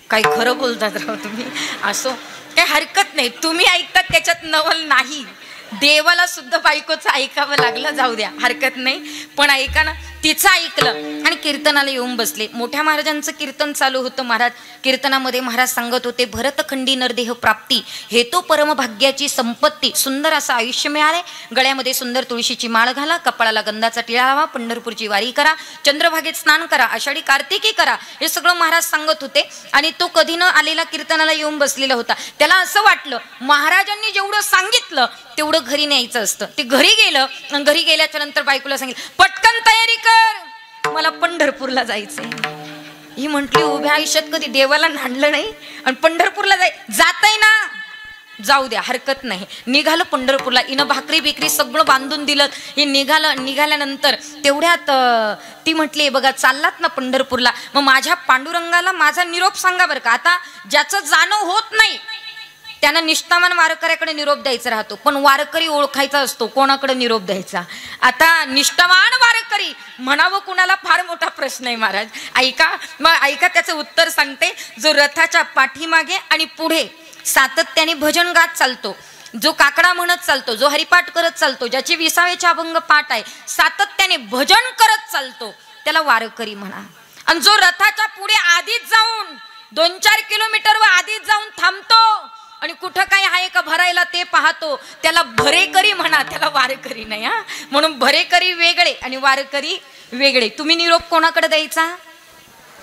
काही खरं बोलतात राव तुम्ही. असो, काही हरकत नाही, तुम्ही ऐकतात त्याच्यात नवल नाही. देवाला सुद्धा बायकोचं ऐकावं लागलं, जाऊ द्या, हरकत नाही. पण ऐका ना, तिचं ऐकलं आणि कीर्तनाला येऊन बसले. मोठ्या महाराजांचं कीर्तन चालू होतं महाराज. कीर्तनामध्ये महाराज सांगत होते, भरतखंडी नरदेह प्राप्ती हे तो परमभाग्याची संपत्ती, सुंदर असं आयुष्य मिळाले, गळ्यामध्ये सुंदर तुळशीची माळ घाला, कपाळाला गंधाचा टिळा लावा, पंढरपूरची वारी करा, चंद्रभागेत स्नान करा, आषाढी कार्तिकी करा, हे सगळं महाराज सांगत होते. आणि तो कधी न आलेला कीर्तनाला येऊन बसलेला होता. त्याला असं वाटलं महाराजांनी जेवढं सांगितलं तेवढं घरी न्यायचं असतं. ते घरी गेलं आणि घरी गेल्याच्या नंतर बायकोला सांगितलं, पटकन तयारी कर, मला पंढरपूरला जायचंय. ही म्हटली, उभ्या आयुष्यात कधी देवाला नांदलं नाही आणि पंढरपूरला जातय ना, जाऊ द्या, हरकत नाही. निघालं पंढरपूरला, इनं भाकरी बिकरी सगळं बांधून दिलं. हे निघाल्यानंतर तेवढ्यात ती म्हटली, बघा चाललात ना पंढरपूरला, मग माझ्या पांडुरंगाला माझा निरोप सांगा बरं का. आता ज्याचं जाणं होत नाही त्यांना निष्ठावान वारकऱ्याकडे निरोप द्यायचा राहतो, पण वारकरी ओळखायचा असतो, कोणाकडे निरोप द्यायचा. आता निष्ठावान वारकरी म्हणावं कुणाला, फार मोठा प्रश्न आहे महाराज. ऐका, मग ऐका त्याचं उत्तर सांगते. जो रथाच्या पाठीमागे आणि पुढे सातत्याने भजन गात चालतो, जो काकडा म्हणत चालतो, जो हरिपाठ करत चालतो, ज्याची 20वेचे अभंग पाठ आहे, सातत्याने भजन करत चालतो, त्याला वारकरी म्हणा. आणि जो रथाच्या पुढे आधीच जाऊन 2-4 किलोमीटर व आधीच जाऊन थांबतो आणि कुठं काय आहे का भरायला ते पाहतो, त्याला भरेकरी म्हणा, त्याला वारकरी नाही. हा, म्हणून भरेकरी वेगळे आणि वारकरी वेगळे. तुम्ही निरोप कोणाकडे द्यायचा?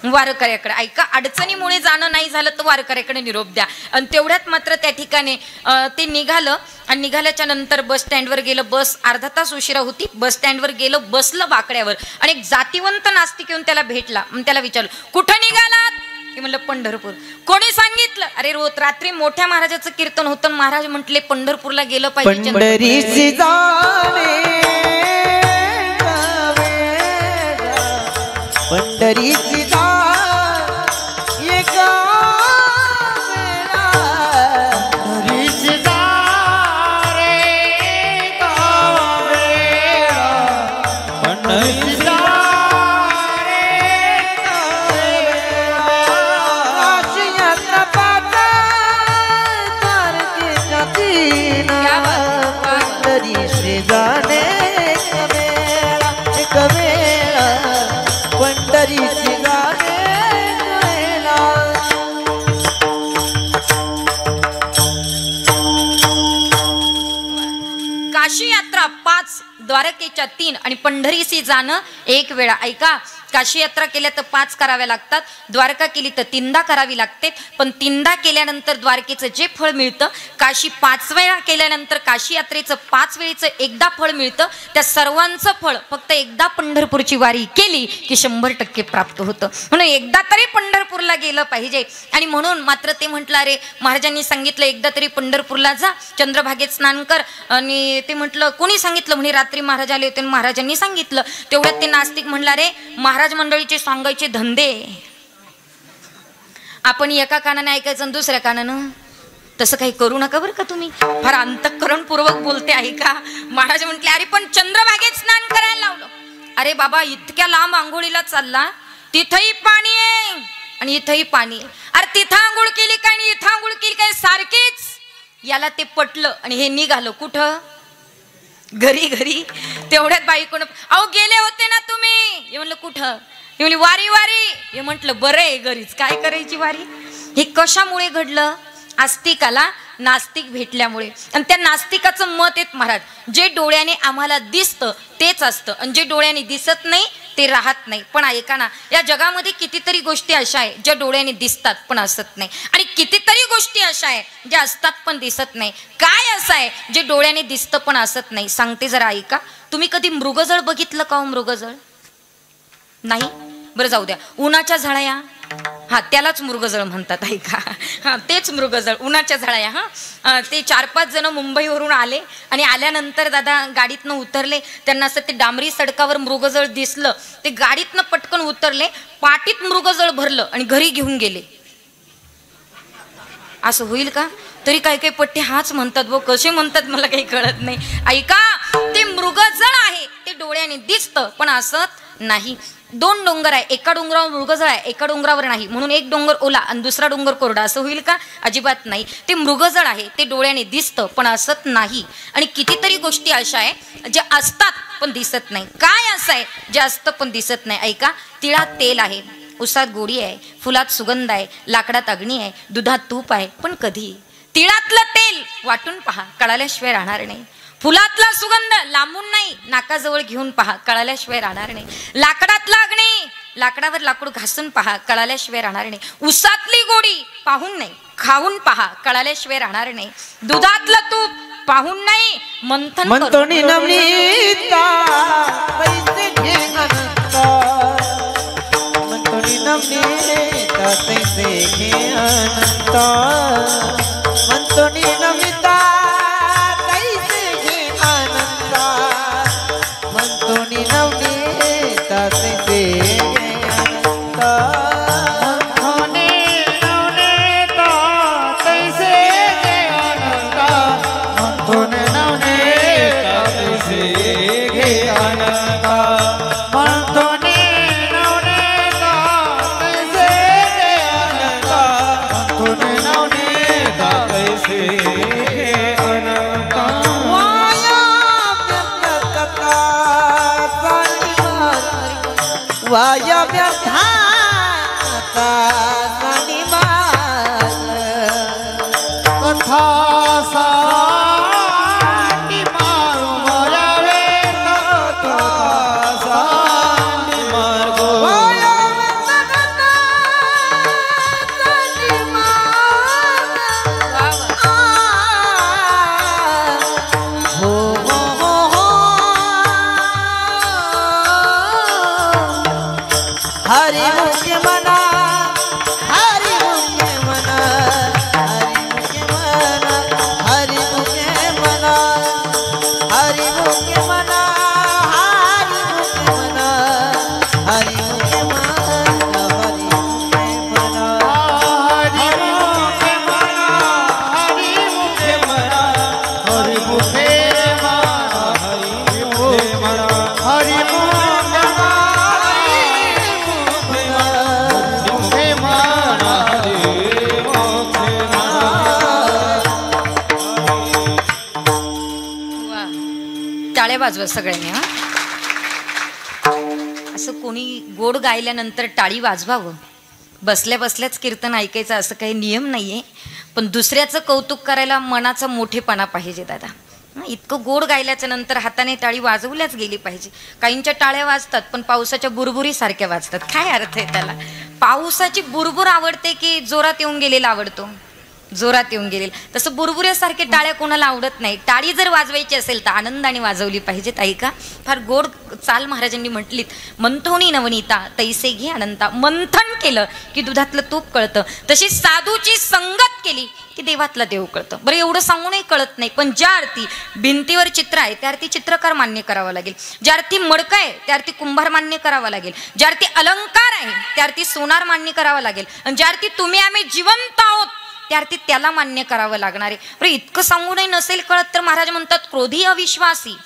वारकऱ्याकडे. ऐका, अडचणीमुळे जाणं नाही झालं तर वारकऱ्याकडे निरोप द्या. आणि तेवढ्यात मात्र त्या ठिकाणी ते निघालं आणि निघाल्याच्या नंतर बस स्टँडवर गेलं. बस अर्धा तास उशिरा होती. बस स्टँडवर गेलं, बसलं बाकड्यावर आणि एक जातीवंत नास्तिक येऊन त्याला भेटला. मग त्याला विचारलं, कुठं निघालात? ते म्हणलं पंढरपूर. कोणी सांगितलं? अरे रोज रात्री मोठ्या महाराजाचं कीर्तन होतं, महाराज म्हटले पंढरपूरला गेलं पाहिजे. पंढरीसी जाणे पंढरीसी काशी यात्रा 5, द्वारकेच्या 3 आणि पंढरीसी जाणं 1 वेळा. ऐका, काशी यात्रा केल्या तर 5 कराव्या लागतात, द्वारका केली तर 3दा करावी लागते. पण 3दा केल्यानंतर द्वारकेचं जे फळ मिळतं, काशी 5 वेळा केल्यानंतर काशी यात्रेचं 5 वेळेचं एकदा फळ मिळतं. त्या सर्वांचं फळ फक्त एकदा पंढरपूरची वारी केली की 100% प्राप्त होतं. म्हणून एकदा तरी पंढरपूरला गेलं पाहिजे. आणि म्हणून मात्र ते म्हटलं, अरे महाराजांनी सांगितलं एकदा तरी पंढरपूरला जा, चंद्रभागेत स्नान कर. आणि ते म्हटलं, कोणी सांगितलं? म्हणे रात्री महाराज आले होते, महाराजांनी सांगितलं. तेवढ्यात ते नास्तिक म्हणला, रे महाराज मंडळीचे सांगायचे धंदे आपण एका कानाने ऐकायचं आणि दुसऱ्या कानानं तसं काही करू नका बरं का तुम्ही. फार अंतःकरणपूर्वक बोलते आहे का. महाराज म्हटले अरे पण चंद्रभागेत स्नान करायला लावलं. अरे बाबा इतक्या लांब आंघोळीला चालला, तिथंही पाणी आहे आणि इथंही पाणी आहे. अरे तिथं आंघोळ केली काय आणि इथं आंघोळ केली काय सारखीच. याला ते पटलं आणि हे निघालं कुठं, घरी. घरी तेवढ्यात बाई कोण, अहो गेले होते ना तुम्ही. हे म्हणलं कुठं. हे म्हणली वारी वारी. हे म्हटलं बरं आहे घरीच, काय करायची वारी. हे कशामुळे घडलं, आस्तिकाला नास्तिक भेटल्यामुळे. आणि त्या नास्तिकाचं मत आहेत महाराज, जे डोळ्याने आम्हाला दिसतं तेच असतं आणि जे डोळ्याने दिसत नाही ते राहत नाही. पण ऐका ना, या जगामध्ये कितीतरी गोष्टी अशा आहे ज्या डोळ्याने दिसतात पण असत नाही, आणि कितीतरी गोष्टी अशा आहे ज्या असतात पण दिसत नाही. काय असं आहे जे डोळ्याने दिसतं पण असत नाही, सांगते जरा ऐका. तुम्ही कधी मृगजळ बघितलं का हो. मृगजळ नाही, बरं जाऊ द्या. उन्हाच्या झळया, हा त्यालाच मृगजळ म्हणतात ऐका. हा तेच मृगजळ, उन्हाच्या झळया. हा ते 4-5 जण मुंबईवरून आले आणि आल्यानंतर दादा गाडीतनं उतरले. त्यांना असं ते डांबरी सडकावर मृगजळ दिसलं, ते गाडीतनं पटकन उतरले, पाटीत मृगजळ भरलं आणि घरी घेऊन गेले. असं होईल का. तरी काही काही पट्टे हाच म्हणतात व कसे म्हणतात मला काही कळत नाही. ऐका, ते मृगजळ आहे ते डोळ्याने दिसतं पण असत नाही. 2 डोंगर आहे, एका डोंगरावर मृगजळ आहे, एका डोंगरावर नाही. म्हणून एक डोंगर ओला आणि दुसरा डोंगर कोरडा, असं होईल का. अजिबात नाही. ते मृगजळ आहे ते डोळ्याने दिसतं पण असत नाही. आणि कितीतरी गोष्टी अशा आहे ज्या असतात पण दिसत नाही. काय असं आहे जे असतं पण दिसत नाही. ऐका, तिळात तेल आहे, उसात गोडी आहे, फुलात सुगंध आहे, लाकडात अग्नी आहे, दुधात तूप आहे, पण कधी. तिळातलं तेल वाटून पहा, कळाल्याशिवाय राहणार नाही. फुलातला सुगंध लांबून नाही, नाकाजवळ घेऊन पहा, कळाल्याशिवाय राहणार नाही. लाकडातला अग्नी, लाकडावर लाकूड घासून पहा, कळाल्याशिवाय राहणार नाही. उसातली गोडी पाहून नाही, खाऊन पहा, कळाल्याशिवाय राहणार नाही. दुधातलं तूप पाहून नाही, मंथन मंथनी नवनीता पैसे घे अनंता. मंथनी नवनीता पैसे घे अनंता. मंथनी नवनीता वाया व्यर्थाता सनिमाल. कथा साठी मारू मरावे कथा साठी मार्गो. वाया व्यर्थाता सनिमाल. हो हो हो हो. हरि मुखे मना, हरि मुखे मना, हरि मुखे मना, हरि मुखे मना, हरि मुखे मना, हरि मुखे मना, हरि मुखे मना, हरि मुखे मना, हरि मुखे मना, हरि मुखे मना, हरि मुखे मना, हरि मुखे मना. टाळ्या वाजवा सगळ्यांनी. हा असं कोणी गोड गायल्यानंतर टाळी वाजवावं, बसल्या बसल्याच कीर्तन ऐकायचं असं काही नियम नाहीये. पण दुसऱ्याचं कौतुक करायला मनाचा मोठेपणा पाहिजे दादा. इतकं गोड गायल्याच्या नंतर हाताने टाळी वाजवल्याच गेली पाहिजे. काहींच्या टाळ्या वाजतात पण पावसाच्या बुरबुरी सारख्या वाजतात. काय अर्थ आहे त्याला. पावसाची बुरबुर आवडते की जोरात येऊन गेलेला आवडतो. जोरात येऊन गेलेला. तसं बुरबुऱ्यासारखे टाळ्या कोणाला आवडत नाही. टाळी जर वाजवायची असेल तर आनंदाने वाजवली पाहिजेत. ऐका, फार गोड चाल महाराजांनी म्हटलीत. मंथोनी नवनीता तैसे घे अनंता. मंथन केलं की दुधातलं तूप कळतं. तशी साधूची संगत केली की देवातला देव कळतं. बरं एवढं सांगूनही कळत नाही. पण ज्या अर्थी भिंतीवर चित्र आहे त्या अर्थी चित्रकार मान्य करावा लागेल. ज्या अर्थी मडकं आहे त्या अर्थी कुंभार मान्य करावा लागेल. ज्या अर्थी अलंकार आहे त्या अर्थी सोनार मान्य करावा लागेल. आणि ज्या अर्थी तुम्ही आम्ही जिवंत आहोत त्या अर्थी त्याला मान्य करावं लागणार आहे. पण इतकं सांगूनही नसेल कळत तर महाराज म्हणतात क्रोधी अविश्वासी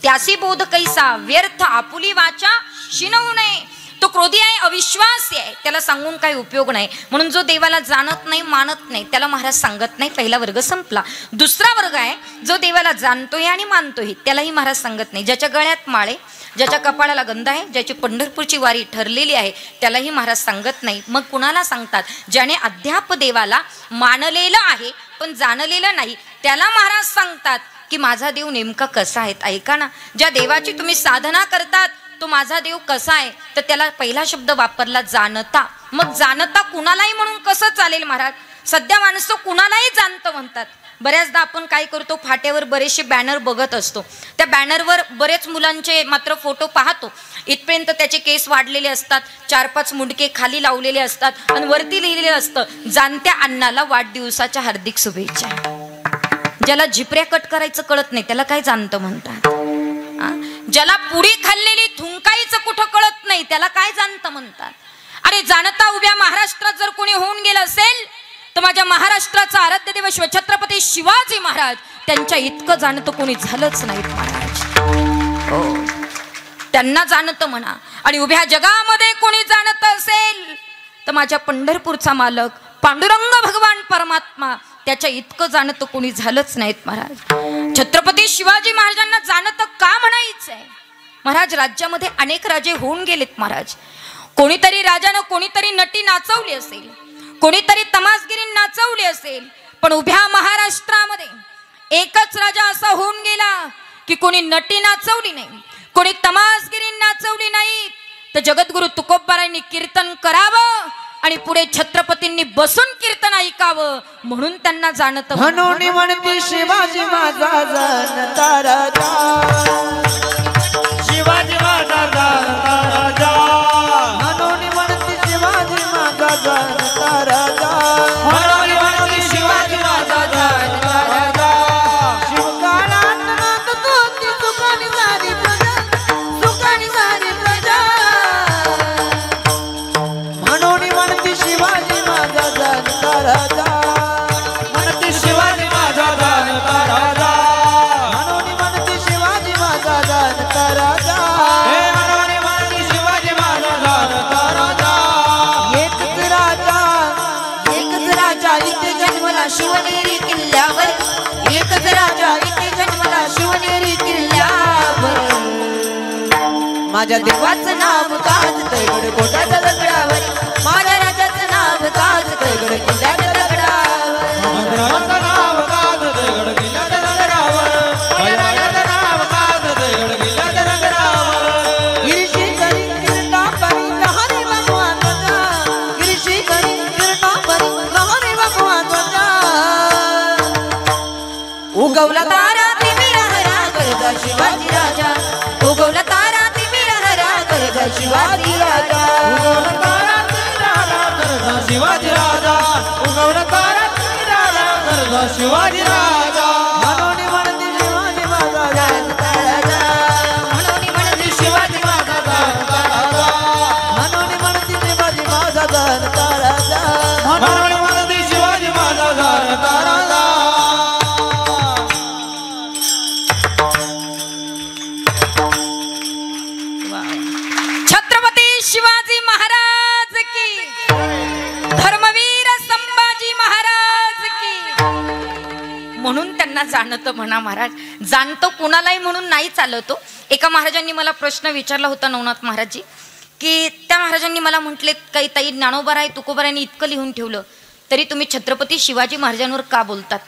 त्यासी बोध कैसा व्यर्थ आपुली वाचा शिनवू नये. तो क्रोधी आहे, अविश्वासी आहे, त्याला सांगून काही उपयोग नाही. म्हणून जो देवाला जाणत नाही मानत नाही त्याला महाराज सांगत नाही. पहिला वर्ग संपला. दुसरा वर्ग आहे जो देवाला जाणतोय आणि मानतोय त्यालाही महाराज सांगत नाही. ज्याच्या गळ्यात माळे, ज्याच्या कपाळाला गंध आहे, ज्याची पंढरपूरची वारी ठरलेली आहे त्यालाही महाराज सांगत नाही. मग कुणाला सांगतात? ज्याने अद्याप देवाला मानलेलं आहे पण जाणलेलं नाही त्याला महाराज सांगतात की माझा देव नेमका कसा आहे. ऐका ना, ज्या देवाची तुम्ही साधना करतात तो माझा देव कसा आहे तर त्याला पहिला शब्द वापरला जाणता. मग जाणता कुणालाही म्हणून कसं चालेल महाराज? सध्या माणसं कुणालाही जाणतं म्हणतात. बऱ्याचदा आपण काय करतो, फाट्यावर बरेचसे बॅनर बघत असतो. त्या बॅनरवर बरेच मुलांचे मात्र फोटो पाहतो. इथपर्यंत त्याचे केस वाढलेले असतात, 4-5 मुंडके खाली लावलेले असतात आणि वरती लिहिलेले असतं जाणत्या अण्णाला वाढदिवसाच्या हार्दिक शुभेच्छा. ज्याला झिपऱ्या कट करायचं कळत नाही त्याला काय जाणतं म्हणतात? ज्याला पुडी खाल्लेली थुंकायचं कुठं कळत नाही त्याला काय जाणतं म्हणतात? अरे जाणता उभ्या महाराष्ट्रात जर कोणी होऊन गेलं असेल तर माझ्या महाराष्ट्राचा आराध्य देव छत्रपती शिवाजी महाराज त्यांच्या इतकं जाणतं कोणी झालंच नाहीत महाराज. हो, त्यांना जाणतं म्हणा. आणि उभ्या जगामध्ये कोणी जाणत असेल तर माझ्या पंढरपूरचा मालक पांडुरंग भगवान परमात्मा त्याच्या इतकं जाणतं कोणी झालंच नाहीत महाराज. छत्रपती शिवाजी महाराजांना जाणतं का म्हणायचंय महाराज? राज्यामध्ये अनेक राजे होऊन गेलेत महाराज. कोणीतरी राजानं कोणीतरी नटी नाचवली असेल, कोणीतरी तमासगिरी नाचवली असेल, पण उभ्या महाराष्ट्रामध्ये एकच राजा असा होऊन गेला की कोणी नटी नाचवली नाही, कोणी तमासगिरी नाचवली नाही. तर जगद्गुरु तुकोबारायांनी कीर्तन करावं आणि पुढे छत्रपतींनी बसून कीर्तन ऐकावं म्हणून त्यांना जाणतं. म्हणून म्हणते शिवाजी माझा जाणता राजा, शिवाजी माझा जाणता राजा. म्हणून म्हणते शिवाजी माझा जाणता राजा, म्हणून म्हणते शिवाजी माझा जाणता राजा. शिवकाळात नांदतो ती सुखानी सारी प्रजा, सुखानी सारी प्रजा. म्हणून म्हणते शिवाजी माझा जाणता राजा, म्हणते शिवाजी माझा जाणता राजा. म्हणून म्हणते शिवाजी माझा जाणता राजा. हे म्हणून म्हणते शिवाजी माझा जाणता राजा. एकच राजा इथे जन्मला शिवनेरी किल्ल्यावर, एकच राजा इथे जन्मला शिवनेरी किल्ल्यावर. माझ्या देवाचं नाव ताज तैगड कोटाच्या दगडावर, माझ्या राजाचं नाव ताज तैगड किल्ल्याच्या दगडावर. मंदिराचं नाव ताज दगड किल्ल्याच्या दगडावर. राजाचं नाव ताज दगड किल्ल्याच्या दगडावर. गिरीशी करी कीर्ता परी लहरी भगवान ध्वजा, गिरीशी करी कीर्ता परी लहरी भगवान ध्वजा. उगवला तारा तिमिरा हरा करजा शिवाजी राजा, उगवला तारा तिमिरा हरा करजा शिवाजी राजा. उगवला तारा तिमिरा करजा शिवाजी राजा. उगवला तारा तिमिरा करजा शिवाजी राजा. म्हणून म्हणते शिवाजी माझा जाणता राजा, म्हणून म्हणते शिवाजी माझा जाणता राजा. म्हणून म्हणते शिवाजी माझा जाणता राजा. म्हणून म्हणते शिवाजी माझा जाणता राजा. छत्रपती शिवाजी महाराज की, धर्मवीर संभाजी महाराज की. म्हणून त्यांना जाणतं म्हणा महाराज. जाणतं कुणालाही म्हणून नाही चालतो. एका महाराजांनी मला प्रश्न विचारला होता नवनाथ महाराजजी, की त्या महाराजांनी मला म्हटले काही ताई ज्ञानोबाराय तुकोबारायांनी इतकं लिहून ठेवलं तरी तुम्ही छत्रपती शिवाजी महाराजांवर का बोलतात?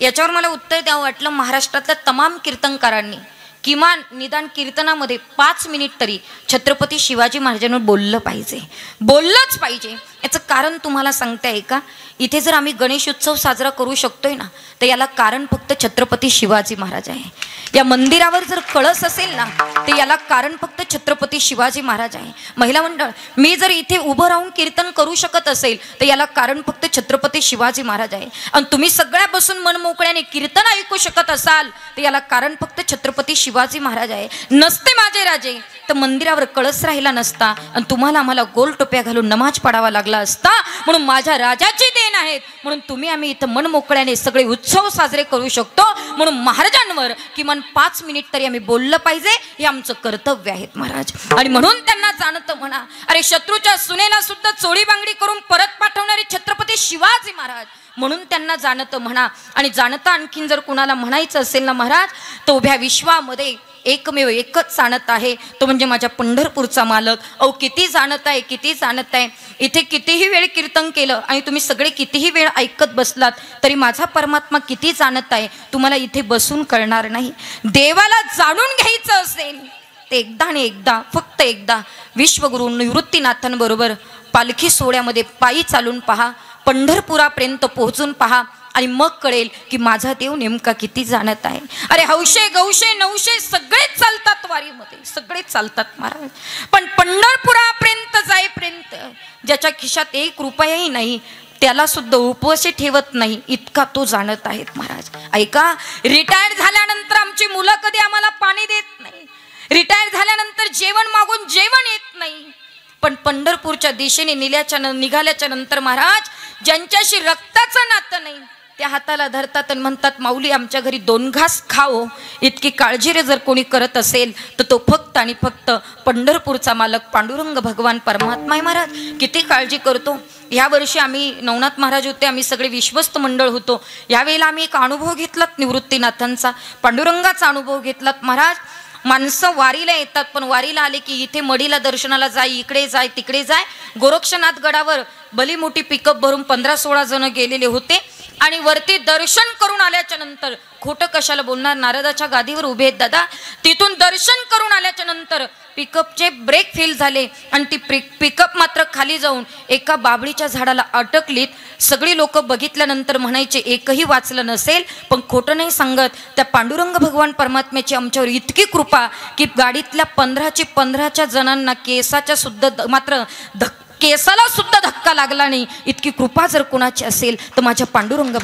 याच्यावर मला उत्तर द्यावं वाटलं. महाराष्ट्रातल्या तमाम कीर्तनकारांनी किमान निदान कीर्तनामध्ये 5 मिनिट तरी छत्रपती शिवाजी महाराजांवर बोललं पाहिजे, बोललंच पाहिजे. याचं कारण तुम्हाला सांगताय का? इथे जर आम्ही गणेश उत्सव साजरा करू शकतोय ना तर याला कारण फक्त छत्रपती शिवाजी महाराज आहे. या मंदिरावर जर कळस असेल ना तर याला कारण फक्त छत्रपती शिवाजी महाराज आहे. महिला मंडळ, मी जर इथे उभं राहून कीर्तन करू शकत असेल तर याला कारण फक्त छत्रपती शिवाजी महाराज आहे. आणि तुम्ही सगळ्या बसून मनमोकळ्याने कीर्तन ऐकू शकत असाल तर याला कारण फक्त छत्रपती शिवाजी महाराज आहे. नसते माझे राजे तर मंदिरावर कळस राहिला नसता आणि तुम्हाला आम्हाला गोल टोप्या घालून नमाज पडावा लागला असता. म्हणून माझ्या राजाची देण आहेत म्हणून तुम्ही आम्ही इथं मन मोकळ्याने सगळे उत्सव साजरे करू शकतो. म्हणून महाराजांवर किमान 5 मिनिट तरी आम्ही बोललं पाहिजे हे आमचं कर्तव्य आहे महाराज. आणि म्हणून त्यांना जाणतं म्हणा. अरे शत्रूच्या सुनेला सुद्धा चोळी बांगडी करून परत पाठवणारे छत्रपती शिवाजी महाराज म्हणून त्यांना जाणतं म्हणा. आणि जाणतं आणखीन जर कुणाला म्हणायचं असेल ना महाराज तर उभ्या विश्वामध्ये एकमेव एकच जाणत आहे तो म्हणजे माझ्या पंढरपूरचा मालक. अहो किती जाणत आहे किती जाणत आहे. इथे कितीही वेळ कीर्तन केलं आणि तुम्ही सगळे कितीही वेळ ऐकत बसलात तरी माझा परमात्मा किती जाणत आहे तुम्हाला इथे बसून कळणार नाही. देवाला जाणून घ्यायचं असेल ते एकदा आणि एकदा फक्त एकदा विश्वगुरु निवृत्तीनाथांबरोबर पालखी सोहळ्यामध्ये पायी चालून पहा. पंढरपुरापर्यंत पोहोचून पहा आणि मग कळेल की माझा देव नेमका किती जाणत आहे. अरे हौशे गौशे नवशे सगळेच चालतात वारीमध्ये सगळेच चालतात महाराज. पण पंढरपुरापर्यंत जाईपर्यंत ज्याच्या खिशात 1 रुपयाही नाही त्याला सुद्धा उपवासी ठेवत नाही इतका तो जाणत आहेत महाराज. ऐका रिटायर झाल्यानंतर आमची मुलं कधी आम्हाला पाणी देत नाही. रिटायर झाल्यानंतर जेवण मागून जेवण येत नाही. पण पंढरपूरच्या दिशेने निघाल्याच्या नंतर महाराज ज्यांच्याशी रक्ताचं नातं नाही त्या हाताला धरतात आणि म्हणतात माऊली आमच्या घरी 2 घास खाओ. इतकी काळजी रे जर कोणी करत असेल तर तो फक्त आणि फक्त पंढरपूरचा मालक पांडुरंग भगवान परमात्मा आहे महाराज. किती काळजी करतो. ह्या वर्षी आम्ही नवनाथ महाराज होते आम्ही सगळे विश्वस्त मंडळ होतो. यावेळेला आम्ही एक अनुभव घेतलात निवृत्तीनाथांचा पांडुरंगाचा अनुभव घेतलात महाराज. माणसं वारीला येतात पण वारीला आले की इथे मडीला दर्शनाला जाय इकडे जाय तिकडे जाय. गोरक्षनाथ गडावर भली मोठी पिकअप भरून 15-16 जण गेलेले होते आणि वरती दर्शन करून आल्याच्या नंतर खोटं कशाला बोलणार नारदाच्या गादीवर उभे आहेत दादा. तिथून दर्शन करून आल्याच्या नंतर पिकअपचे ब्रेक फेल झाले आणि ती पिकअप मात्र खाली जाऊन एका बाबळीच्या झाडाला अटकलीत. सगळी लोक बघितल्यानंतर म्हणायचे एकही वाचलं नसेल पण खोटं नाही सांगत त्या पांडुरंग भगवान परमात्म्याची आमच्यावर इतकी कृपा की गाडीतल्या 15च्या जणांना केसाच्या सुद्धा मात्र केसाला सुद्धा धक्का लागला नाही. इतकी कृपा जर कोणाची असेल तर माझ्या पांडुरंग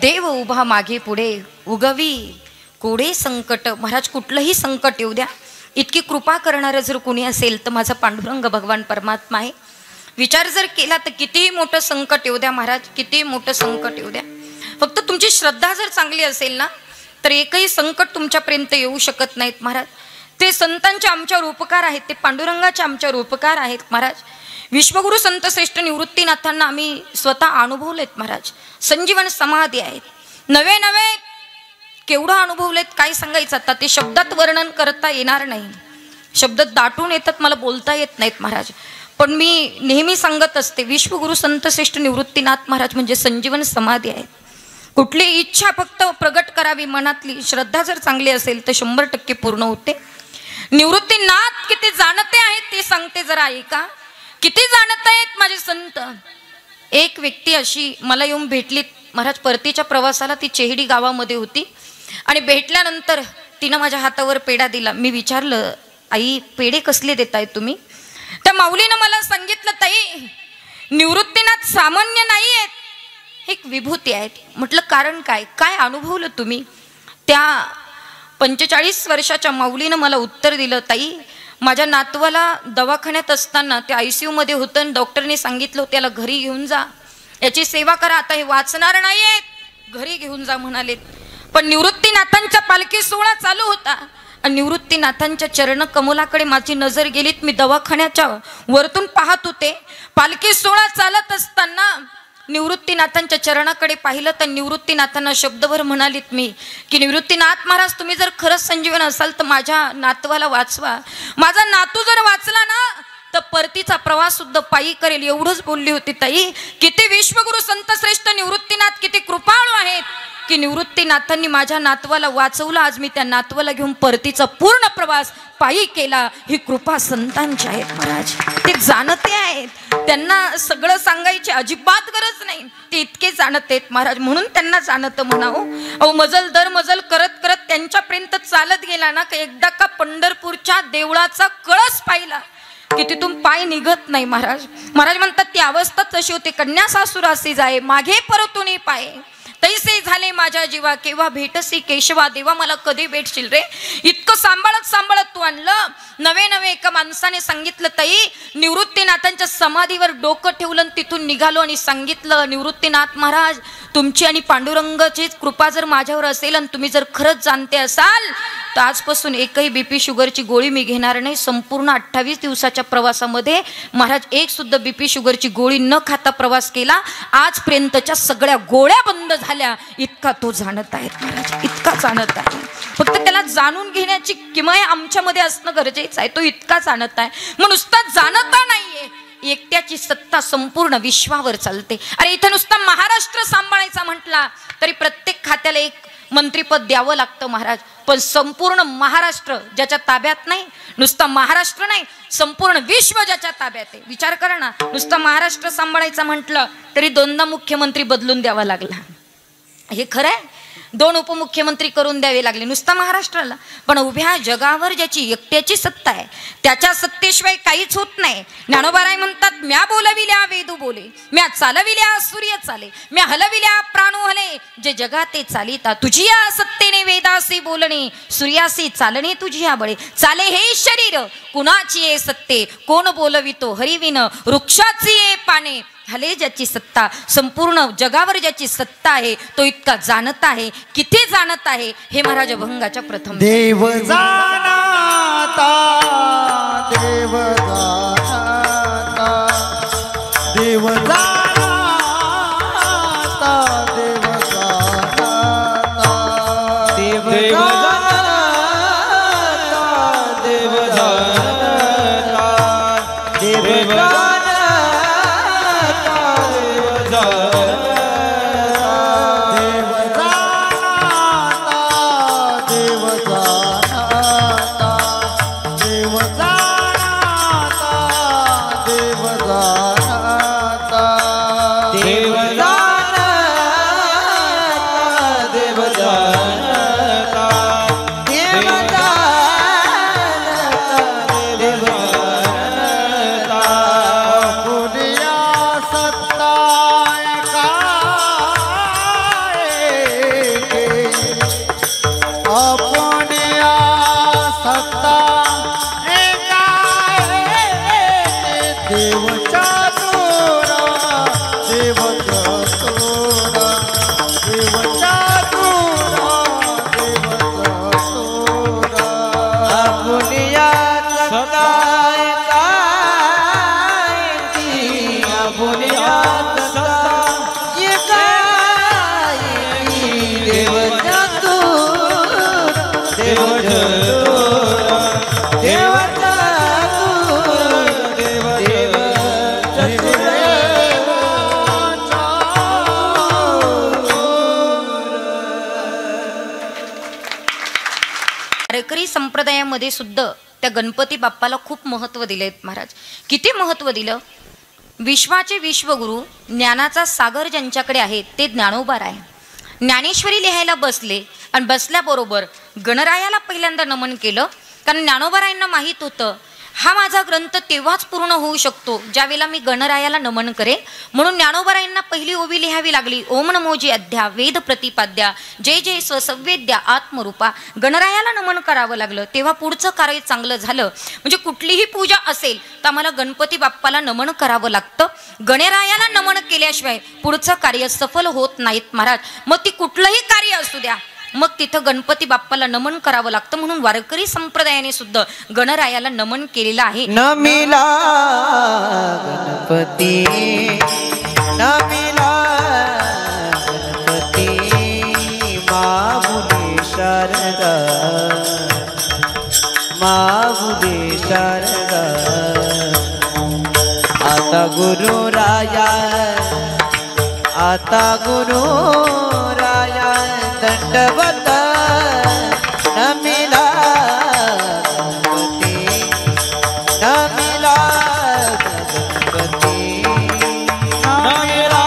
देव उभा मागे पुढे उगवी कोडे संकट. महाराज कुठलंही संकट येऊ द्या इतकी कृपा करणारं जर कोणी असेल तर माझा पांडुरंग भगवान परमात्मा आहे. विचार जर केला तर कितीही मोठं संकट येऊ द्या महाराज कितीही मोठं संकट येऊ द्या फक्त तुमची श्रद्धा जर चांगली असेल ना तर एकही संकट तुमच्यापर्यंत येऊ शकत नाहीत महाराज. ते संतांचे आमच्यावर उपकार आहेत ते पांडुरंगाचे आमच्यावर उपकार आहेत महाराज. विश्वगुरु संत श्रेष्ठ निवृत्तीनाथांना आम्ही स्वतः अनुभवलेत महाराज. संजीवन समाधी आहेत नवे केवढं अनुभवलेत काय सांगायचं आता ते शब्दात वर्णन करता येणार नाही. शब्द दाटून येतात, मला बोलता येत नाहीत महाराज. पण मी नेहमी सांगत असते, विश्वगुरु संतश्रेष्ठ निवृत्तीनाथ महाराज म्हणजे संजीवन समाधी आहेत. कुठली इच्छा फक्त प्रगट करावी मनातली, श्रद्धा जर चांगली असेल तर 100% पूर्ण होते. निवृत्तीनाथ किती जाणते आहेत ते सांगते, जरा ऐका. किती जाणत आहेत माझे संत. एक व्यक्ती अशी मला येऊन भेटली महाराज, परतीच्या प्रवासाला ती चेहडी गावामध्ये होती आणि भेटल्यानंतर तिनं माझ्या हातावर पेढा दिला. मी विचारलं, आई पेढे कसले देताय तुम्ही? त्या माऊलीनं मला सांगितलं, ताई निवृत्तीनाथ सामान्य नाही आहेत, एक विभूती आहेत. म्हटलं कारण काय, काय अनुभवलं तुम्ही? त्या 45 वर्षाच्या माऊलीनं मला उत्तर दिलं, ताई माझ्या नातवाला दवाखान्यात असताना ते ICU मध्ये होतं आणि डॉक्टरने सांगितलं त्याला घरी घेऊन जा, याची सेवा करा, आता हे वाचणार नाही आहेत, घरी घेऊन जा म्हणालेत. पण निवृत्तीनाथांच्या पालखी सोहळा चालू होता आणि निवृत्तीनाथांच्या चरण कमलाकडे माझी नजर गेलीत. मी दवाखान्याच्या वरतून पाहत होते. पालखी सोहळा चालत असताना निवृत्तीनाथांच्या चरणाकडे पाहिलं तर निवृत्तीनाथांना शब्दभर म्हणालीत मी की निवृत्तीनाथ महाराज तुम्ही जर खरंच संजीवन असाल तर माझ्या नातवाला वाचवा. माझा नातू जर वाचला ना तर परतीचा प्रवास सुद्धा पायी करेल, एवढंच बोलली होती ताई. किती विश्वगुरु संतश्रेष्ठ निवृत्तीनाथ किती कृपाळू आहेत की निवृत्तीनाथांनी माझ्या नातवाला वाचवलं. आज मी त्या नातवाला घेऊन परतीचा पूर्ण प्रवास पायी केला. ही कृपा संतांची आहेत महाराज. ते जाणते आहेत, त्यांना सगळं सांगायची अजिबात गरज नाही, ते इतके जाणते आहेत महाराज, म्हणून त्यांना जाणतं म्हणावं. अहो मजल दर मजल करत करत त्यांच्यापर्यंत चालत गेला ना, एकदा का पंढरपूरच्या देवळाचा कळस पाहिला की तिथून पाय निघत नाही महाराज. महाराज म्हणतात ती अवस्थाच अशी होती, कन्या सासुरासी जाय मागे परतुनी पाय, तैसे झाले माझ्या जीवा केव्हा भेटसी केशवा, देवा मला कधी भेटशील रे. इतकं सांभाळत सांभाळत तू आणलं. नवे नवे एका माणसाने सांगितलं, ताई निवृत्तीनाथांच्या समाधीवर डोकं ठेवलं, तिथून निघालो आणि सांगितलं, निवृत्तीनाथ महाराज तुमची आणि पांडुरंगाची कृपा जर माझ्यावर असेल आणि तुम्ही जर खरंच जाणते असाल तर आजपासून एकही BP शुगरची गोळी मी घेणार नाही. संपूर्ण 28 दिवसाच्या प्रवासामध्ये महाराज एक सुद्धा BP शुगरची गोळी न खाता प्रवास केला. आजपर्यंतच्या सगळ्या गोळ्या बंद झाल्या. इतका तो जाणत आहे महाराज, इतका जाणत आहे. फक्त त्याला जाणून घेण्याची किमया आमच्यामध्ये असणं गरजेचं आहे. तो इतका जाणत आहे. मग नुसता जाणता नाहीये, एकट्याची सत्ता संपूर्ण विश्वावर चालते. अरे इथं नुसता महाराष्ट्र सांभाळायचा म्हटला तरी प्रत्येक खात्याला एक मंत्रीपद द्यावं लागतं महाराज. पण संपूर्ण महाराष्ट्र ज्याच्या ताब्यात नाही, नुसता महाराष्ट्र नाही संपूर्ण विश्व ज्याच्या ताब्यात आहे. विचार करा ना, नुसता महाराष्ट्र सांभाळायचा म्हटलं तरी 2दा मुख्यमंत्री बदलून द्यावा लागला. हे खरं आहे, 2 उपमुख्यमंत्री करून द्यावे लागले नुसता महाराष्ट्राला. पण उभ्या जगावर ज्याची एकट्याची सत्ता आहे त्याच्या सत्तेशिवाय काहीच होत नाही. ज्ञानोबाराय म्हणतात, म्या बोलविल्या वेदू बोले, म्या चालविल्या सूर्य चाले, म्या हलविल्या प्राणू हले, जे जगाते चालिता तुझी या सत्तेने वेदासी बोलणे, सूर्यासी चालणे तुझी या बळे, चाले हे शरीर कुणाची ये सत्ते, कोण बोलवितो हरिविन, वृक्षाची ये पाने, हले ज्याची सत्ता, संपूर्ण जगावर ज्याची सत्ता आहे तो इतका जाणत आहे. किती जाणत आहे हे महाराज अभंगाच्या प्रथम. देव जाणता देव जाणता देव जाणता देव जाणता देव जाणता देव जाणता देव जाणता देव वारकरी संप्रदायामध्ये सुद्धा त्या गणपती बाप्पाला खूप महत्त्व दिले महाराज. किती महत्त्व दिलं. विश्वाचे विश्वगुरु ज्ञानाचा सागर ज्यांच्याकडे आहे ते ज्ञानोबा राय ज्ञानेश्वरी लिहायला बसले आणि बसल्याबरोबर गणरायाला पहिल्यांदा नमन केलं. कारण ज्ञानोबा रायांना माहीत होतं हा माझा ग्रंथ तेव्हाच पूर्ण होऊ शकतो ज्यावेळेला मी गणरायाला नमन करेन. म्हणून ज्ञानोबारायांना पहिली ओवी लिहावी लागली. ओम नमोजी अध्या वेद प्रतिपाद्या जय जय स्वसंवेद्या आत्मरूपा. गणरायाला नमन करावं लागलं तेव्हा पुढचं कार्य चांगलं झालं. म्हणजे कुठलीही पूजा असेल तर आम्हाला गणपती बाप्पाला नमन करावं लागतं. गणरायाला नमन केल्याशिवाय पुढचं कार्य सफल होत नाहीत महाराज. मग ती कुठलंही कार्य असू द्या मग तिथं गणपती बाप्पाला नमन करावं लागतं. म्हणून वारकरी संप्रदायाने सुद्धा गणरायाला नमन केलेलं आहे. नमिला गणपती नमिला गणपती माऊली शारदा माऊली शारदा. आता गुरु राया आता गुरु राया दंडवत नमिला गणपती नमिला गणपती नमिला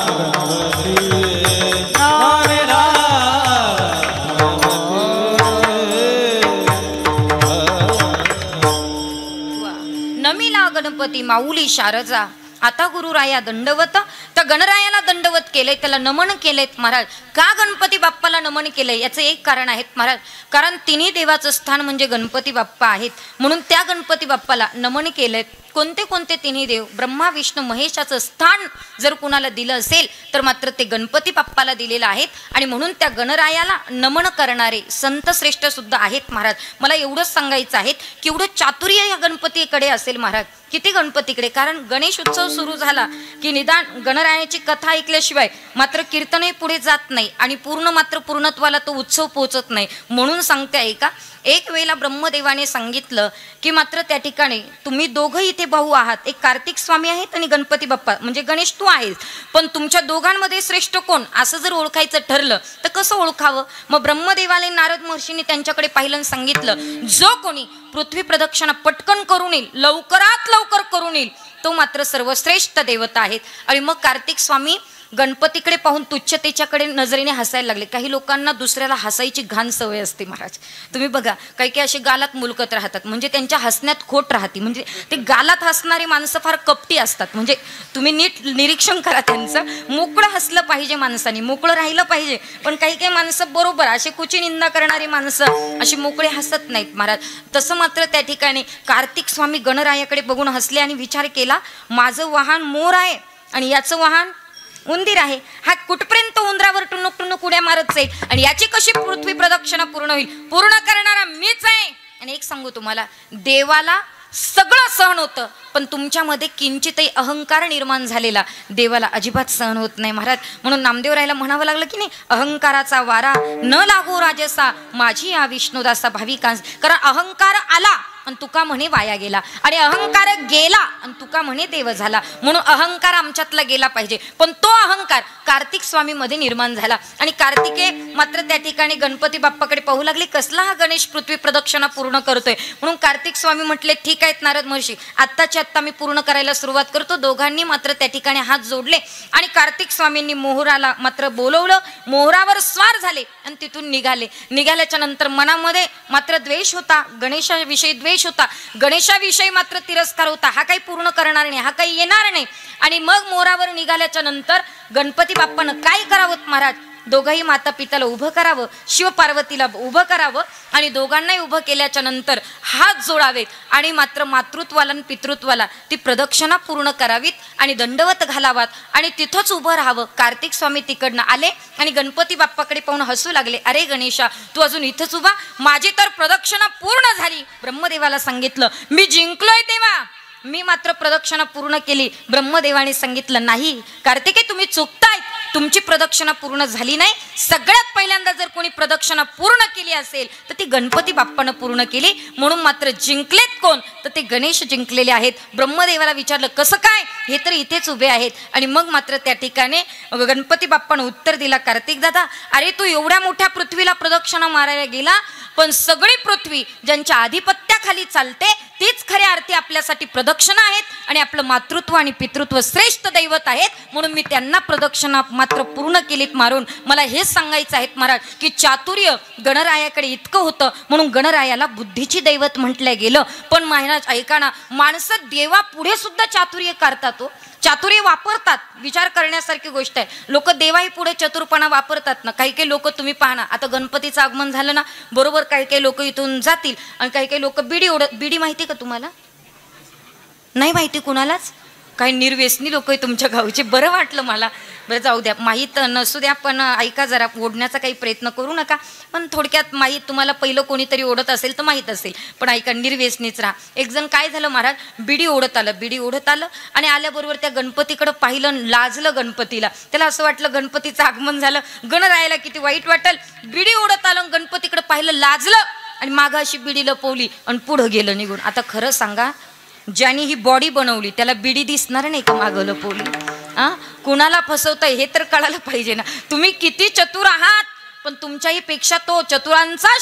गणपती नमिला नमिला गणपती माऊली शारदा. आता गुरुराया दंडवत. तर गणरायाला दंडवत केले त्याला नमन केलेत महाराज. का गणपती बाप्पाला नमन केले याचं एक कारण आहे महाराज. कारण तिन्ही देवाचं स्थान म्हणजे गणपती बाप्पा आहेत म्हणून त्या गणपती बाप्पाला नमन केलेत. कोणते कोणते तिन्ही देव ब्रह्मा विष्णू महेशाचं स्थान जर कुणाला दिलं असेल तर मात्र ते गणपती बाप्पाला दिलेलं आहेत. आणि म्हणून त्या गणरायाला नमन करणारे संत श्रेष्ठ सुद्धा आहेत महाराज. मला एवढंच सांगायचं आहे की एवढं चातुर्य या गणपतीकडे असेल महाराज. किती गणपतीकडे. कारण गणेश उत्सव सुरू झाला की निदान गणरायाची कथा ऐकल्याशिवाय मात्र कीर्तनही पुढे जात नाही आणि पूर्ण मात्र पूर्णत्वाला तो उत्सव पोहोचत नाही. म्हणून सांगते आहे का एक वेळेला ब्रह्मदेवाने सांगितलं की मात्र त्या ठिकाणी तुम्ही दोघं इथे भाऊ आहात. एक कार्तिक स्वामी आहेत आणि गणपती बाप्पा म्हणजे गणेश तू आहेस. पण तुमच्या दोघांमध्ये श्रेष्ठ कोण असं जर ओळखायचं ठरलं तर कसं ओळखावं. मग ब्रह्मदेवाने नारद महर्षींनी त्यांच्याकडे पाहिलं आणि सांगितलं जो कोणी पृथ्वी प्रदक्षिणा पटकन करून येईल लवकरात लवकर करून येईल तो मात्र सर्वश्रेष्ठ देवता आहेत. आणि मग कार्तिक स्वामी गणपतीकडे पाहून तुच्छतेच्याकडे नजरेने हसायला लागले. काही लोकांना दुसऱ्याला हसायची घाण सवय असते महाराज. तुम्ही बघा काही काही असे गालात मुलकत राहतात म्हणजे त्यांच्या हसण्यात खोट राहते. म्हणजे ते गालात हसणारी माणसं फार कपटी असतात. म्हणजे तुम्ही नीट निरीक्षण करा त्यांचं. मोकळं हसलं पाहिजे माणसाने मोकळं राहिलं पाहिजे. पण काही काही माणसं बरोबर असे कुची निंदा करणारी माणसं अशी मोकळे हसत नाहीत महाराज. तसं मात्र त्या ठिकाणी कार्तिक स्वामी गणरायाकडे बघून हसले आणि विचार केला माझं वाहन मोर आहे आणि याचं वाहन उंदीर आहे. हा कुठपर्यंत उंदरावर टुनुक टुनुक उड्या मारत जाईल आणि याची कशी पृथ्वी प्रदक्षिणा पूर्ण होईल. पूर्ण करणारा मीच आहे. आणि एक सांगू तुम्हाला देवाला सगळं सहन होतं पण तुमच्यामध्ये किंचितही अहंकार निर्माण झालेला देवाला अजिबात सहन होत नाही महाराज. म्हणून नामदेवरायला म्हणावं लागलं की नाही अहंकाराचा वारा न लागो राजसा माझी या विष्णुदासा भाविकांस. कारण अहंकार आला आणि तुका म्हणे वाया गेला आणि अहंकार गेला आणि तुका म्हणे देव झाला. म्हणून अहंकार आमच्यातला गेला पाहिजे. पण तो अहंकार कार्तिक स्वामी मध्ये निर्माण झाला आणि कार्तिके मात्र त्या ठिकाणी गणपती बाप्पाकडे पाहू लागले कसला हा गणेश पृथ्वी प्रदक्षिणा पूर्ण करतोय. म्हणून कार्तिक स्वामी म्हटले ठीक आहेत नारद महर्षी आत्ताच्या आत्ता मी पूर्ण करायला सुरुवात करतो. दोघांनी मात्र त्या ठिकाणी हात जोडले आणि कार्तिक स्वामींनी मोहराला मात्र बोलवलं. मोहरावर स्वार झाले आणि तिथून निघाले. निघाल्याच्या नंतर मनामध्ये मात्र द्वेष होता. गणेशाविषयी द्वेष होता. गणेशाविषयी मात्र तिरस्कार होता. हा काही पूर्ण करणार नाही हा काही येणार नाही. आणि मग मोरावर निघाल्याच्या नंतर गणपती बाप्पानं काय करावं महाराज दोघंही माता पिताला उभं करावं शिव पार्वतीला उभं करावं आणि दोघांनाही उभं केल्याच्या नंतर हात जोडावेत आणि मात्र मातृत्वाला आणि पितृत्वाला ती प्रदक्षिणा पूर्ण करावीत आणि दंडवत घालावात आणि तिथंच उभं राहावं. कार्तिक स्वामी तिकडनं आले आणि गणपती बाप्पाकडे पाहून हसू लागले. अरे गणेशा तू अजून इथंच उभा माझी तर प्रदक्षिणा पूर्ण झाली. ब्रह्मदेवाला सांगितलं मी जिंकलोय देवा मी मात्र प्रदक्षिणा पूर्ण केली. ब्रह्मदेवाने सांगितलं नाही कार्तिके तुम्ही चुकतायत. तुमची प्रदक्षिणा पूर्ण झाली नाही. सगळ्यात पहिल्यांदा जर कोणी प्रदक्षिणा पूर्ण केली असेल तर ती गणपती बाप्पानं पूर्ण केली. म्हणून मात्र जिंकलेत कोण तर ते गणेश जिंकलेले आहेत. ब्रह्मदेवाला विचारलं कसं काय, हे तर इथेच उभे आहेत. आणि मग मात्र त्या ठिकाणी गणपती बाप्पानं उत्तर दिला, कार्तिक दादा, अरे तू एवढ्या मोठ्या पृथ्वीला प्रदक्षिणा मारायला गेला, पण सगळी पृथ्वी ज्यांच्या आधिपत्याखाली चालते तीच खऱ्या अर्थी आपल्यासाठी प्रदक्षिणा आहेत. आणि आपलं मातृत्व आणि पितृत्व श्रेष्ठ दैवत आहेत. म्हणून मी त्यांना प्रदक्षिणा मात्र पूर्ण केलीत मारून. मला हेच सांगायचं आहे महाराज की चातुर्य गणरायाकडे इतकं होतं म्हणून गणरायाला बुद्धीची दैवत म्हटलं गेलं. पण महाराज ऐका ना, माणसं देवा पुढे सुद्धा चातुर्य करतात. चातुर्य वापरतात, विचार करण्यासारखी गोष्ट आहे. लोक देवाही पुढे चतुरपणा वापरतात ना. काही काही लोक तुम्ही पाहा ना, आता गणपतीचं आगमन झालं ना, बरोबर काही काही लोक इथून जातील आणि काही काही लोक बिडी माहिती का तुम्हाला? नाही माहिती कुणालाच? काही निर्व्यसनी लोक आहे तुमच्या गावचे. बरं वाटलं मला. बरं जाऊ द्या, माहीत नसू द्या, पण ऐका जरा, ओढण्याचा काही प्रयत्न करू नका. पण थोडक्यात माहीत तुम्हाला पहिलं कोणीतरी ओढत असेल तर माहीत असेल, पण ऐका निर्व्यसनीच राहा. एक जण काय झालं महाराज, बिडी ओढत आलं आणि आल्याबरोबर त्या गणपतीकडं पाहिलं, लाजलं गणपतीला. त्याला असं वाटलं गणपतीचं आगमन झालं, गणरायाला किती वाईट वाटेल. बिडी ओढत आलं, गणपतीकडं पाहिलं, लाजलं आणि मागं अशी बिडी लपवली आणि पुढं गेलं निघून. आता खरं सांगा, ज्याने ही बॉडी बनवली त्याला बिडी दिसणार नाही का मागं लपवली? कुणाला फसवताय हे तर कळायला पाहिजे ना. तुम्ही किती चतुर आहात, पण तुमच्याही पेक्षा तो चतुरांचा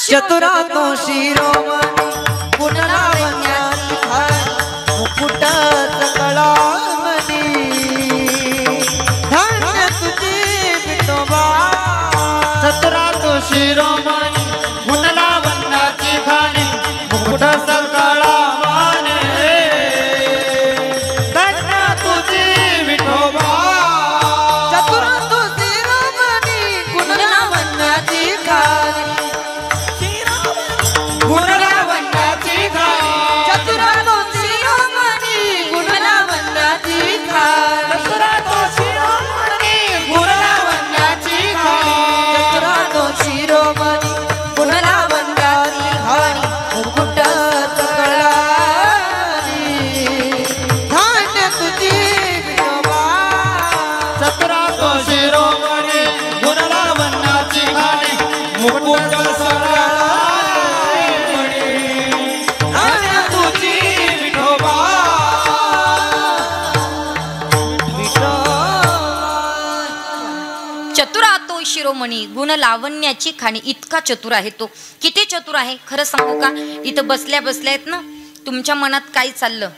शिरोमणी गुण लावण्याची खाणी. इतका चतुर आहे तो. किती चतुर आहे खरं सांगू का? इथं बसल्या बसल्या आहेत ना, तुमच्या मनात काय चाललं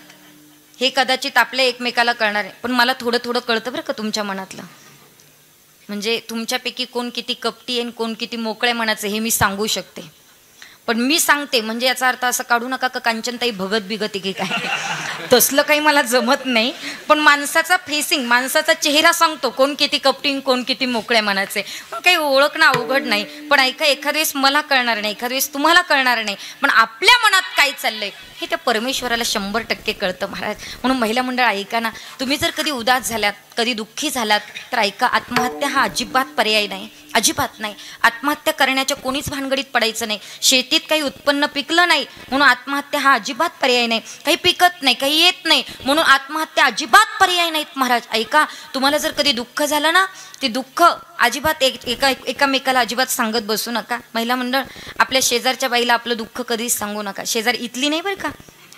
हे कदाचित आपल्या एकमेकाला कळणार आहे, पण मला थोडं थोडं कळतं बरं का तुमच्या मनातलं. म्हणजे तुमच्यापैकी कोण किती कपटी आहे, कोण किती मोकळ्या मनाचं हे मी सांगू शकते. पण मी सांगते म्हणजे याचा अर्थ असं काढू नका का कांचनताई भगत बिगत की काय, तसलं काही मला जमत नाही. पण माणसाचा फेसिंग, माणसाचा चेहरा सांगतो कोण किती कपटी, कोण किती मोकळ्या मनाचे. पण काही ओळखणं अवघड नाही. पण ऐका, एखाद वेळेस मला कळणार नाही, एखाद वेळेस तुम्हाला कळणार नाही, पण आपल्या मनात काय चाललंय हे त्या परमेश्वराला 100% कळतं महाराज. म्हणून महिला मंडळ ऐका ना, तुम्ही जर कधी उदास झाल्यात, कधी दुःखी झालात तर ऐका, आत्महत्या हा अजिबात पर्याय नाही, अजिबात नाही. आत्महत्या करण्याच्या कोणीच भानगडीत पडायचं नाही. शेतीत काही उत्पन्न पिकलं नाही म्हणून आत्महत्या हा अजिबात पर्याय नाही. काही पिकत नाही, काही येत नाही म्हणून आत्महत्या अजिबात पर्याय नाहीत महाराज. ऐका, तुम्हाला जर कधी दुःख झालं ना, ते दुःख अजिबात एकामेकाला अजिबात सांगत बसू नका. महिला मंडळ, आपल्या शेजारच्या बाईला आपलं दुःख कधीच सांगू नका. शेजारी इथली नाही बरं का,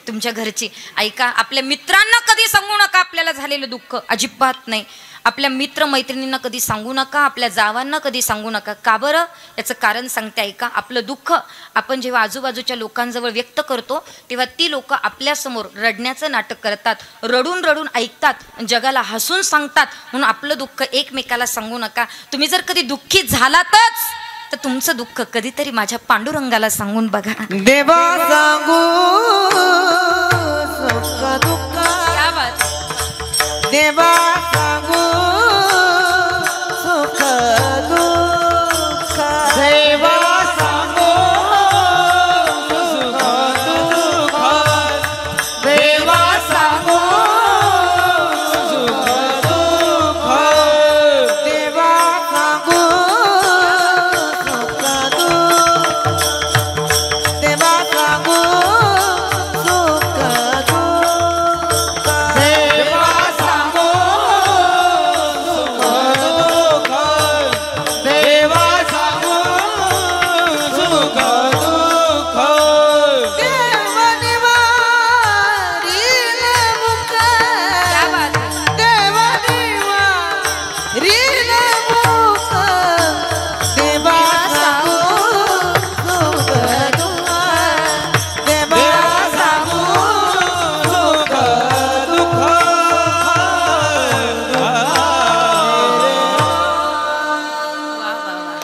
तुमच्या घरची. ऐका, आपल्या मित्रांना कधी सांगू नका आपल्याला झालेलं दुःख, अजिबात नाही. आपल्या मित्र मैत्रिणींना कधी सांगू नका, आपल्या जावांना कधी सांगू नका. का बरं? याचं कारण सांगते ऐका. आपलं दुःख आपण जेव्हा आजूबाजूच्या लोकांजवळ व्यक्त करतो तेव्हा ती लोक आपल्यासमोर रडण्याचं नाटक करतात, रडून रडून ऐकतात, जगाला हसून सांगतात. म्हणून आपलं दुःख एकमेकाला सांगू नका. तुम्ही जर कधी दुःखी झालातच तर तुमचं दुःख कधीतरी माझ्या पांडुरंगाला सांगून बघा. देवा सांगू सुख दुःख, क्या बात. देवा सांगू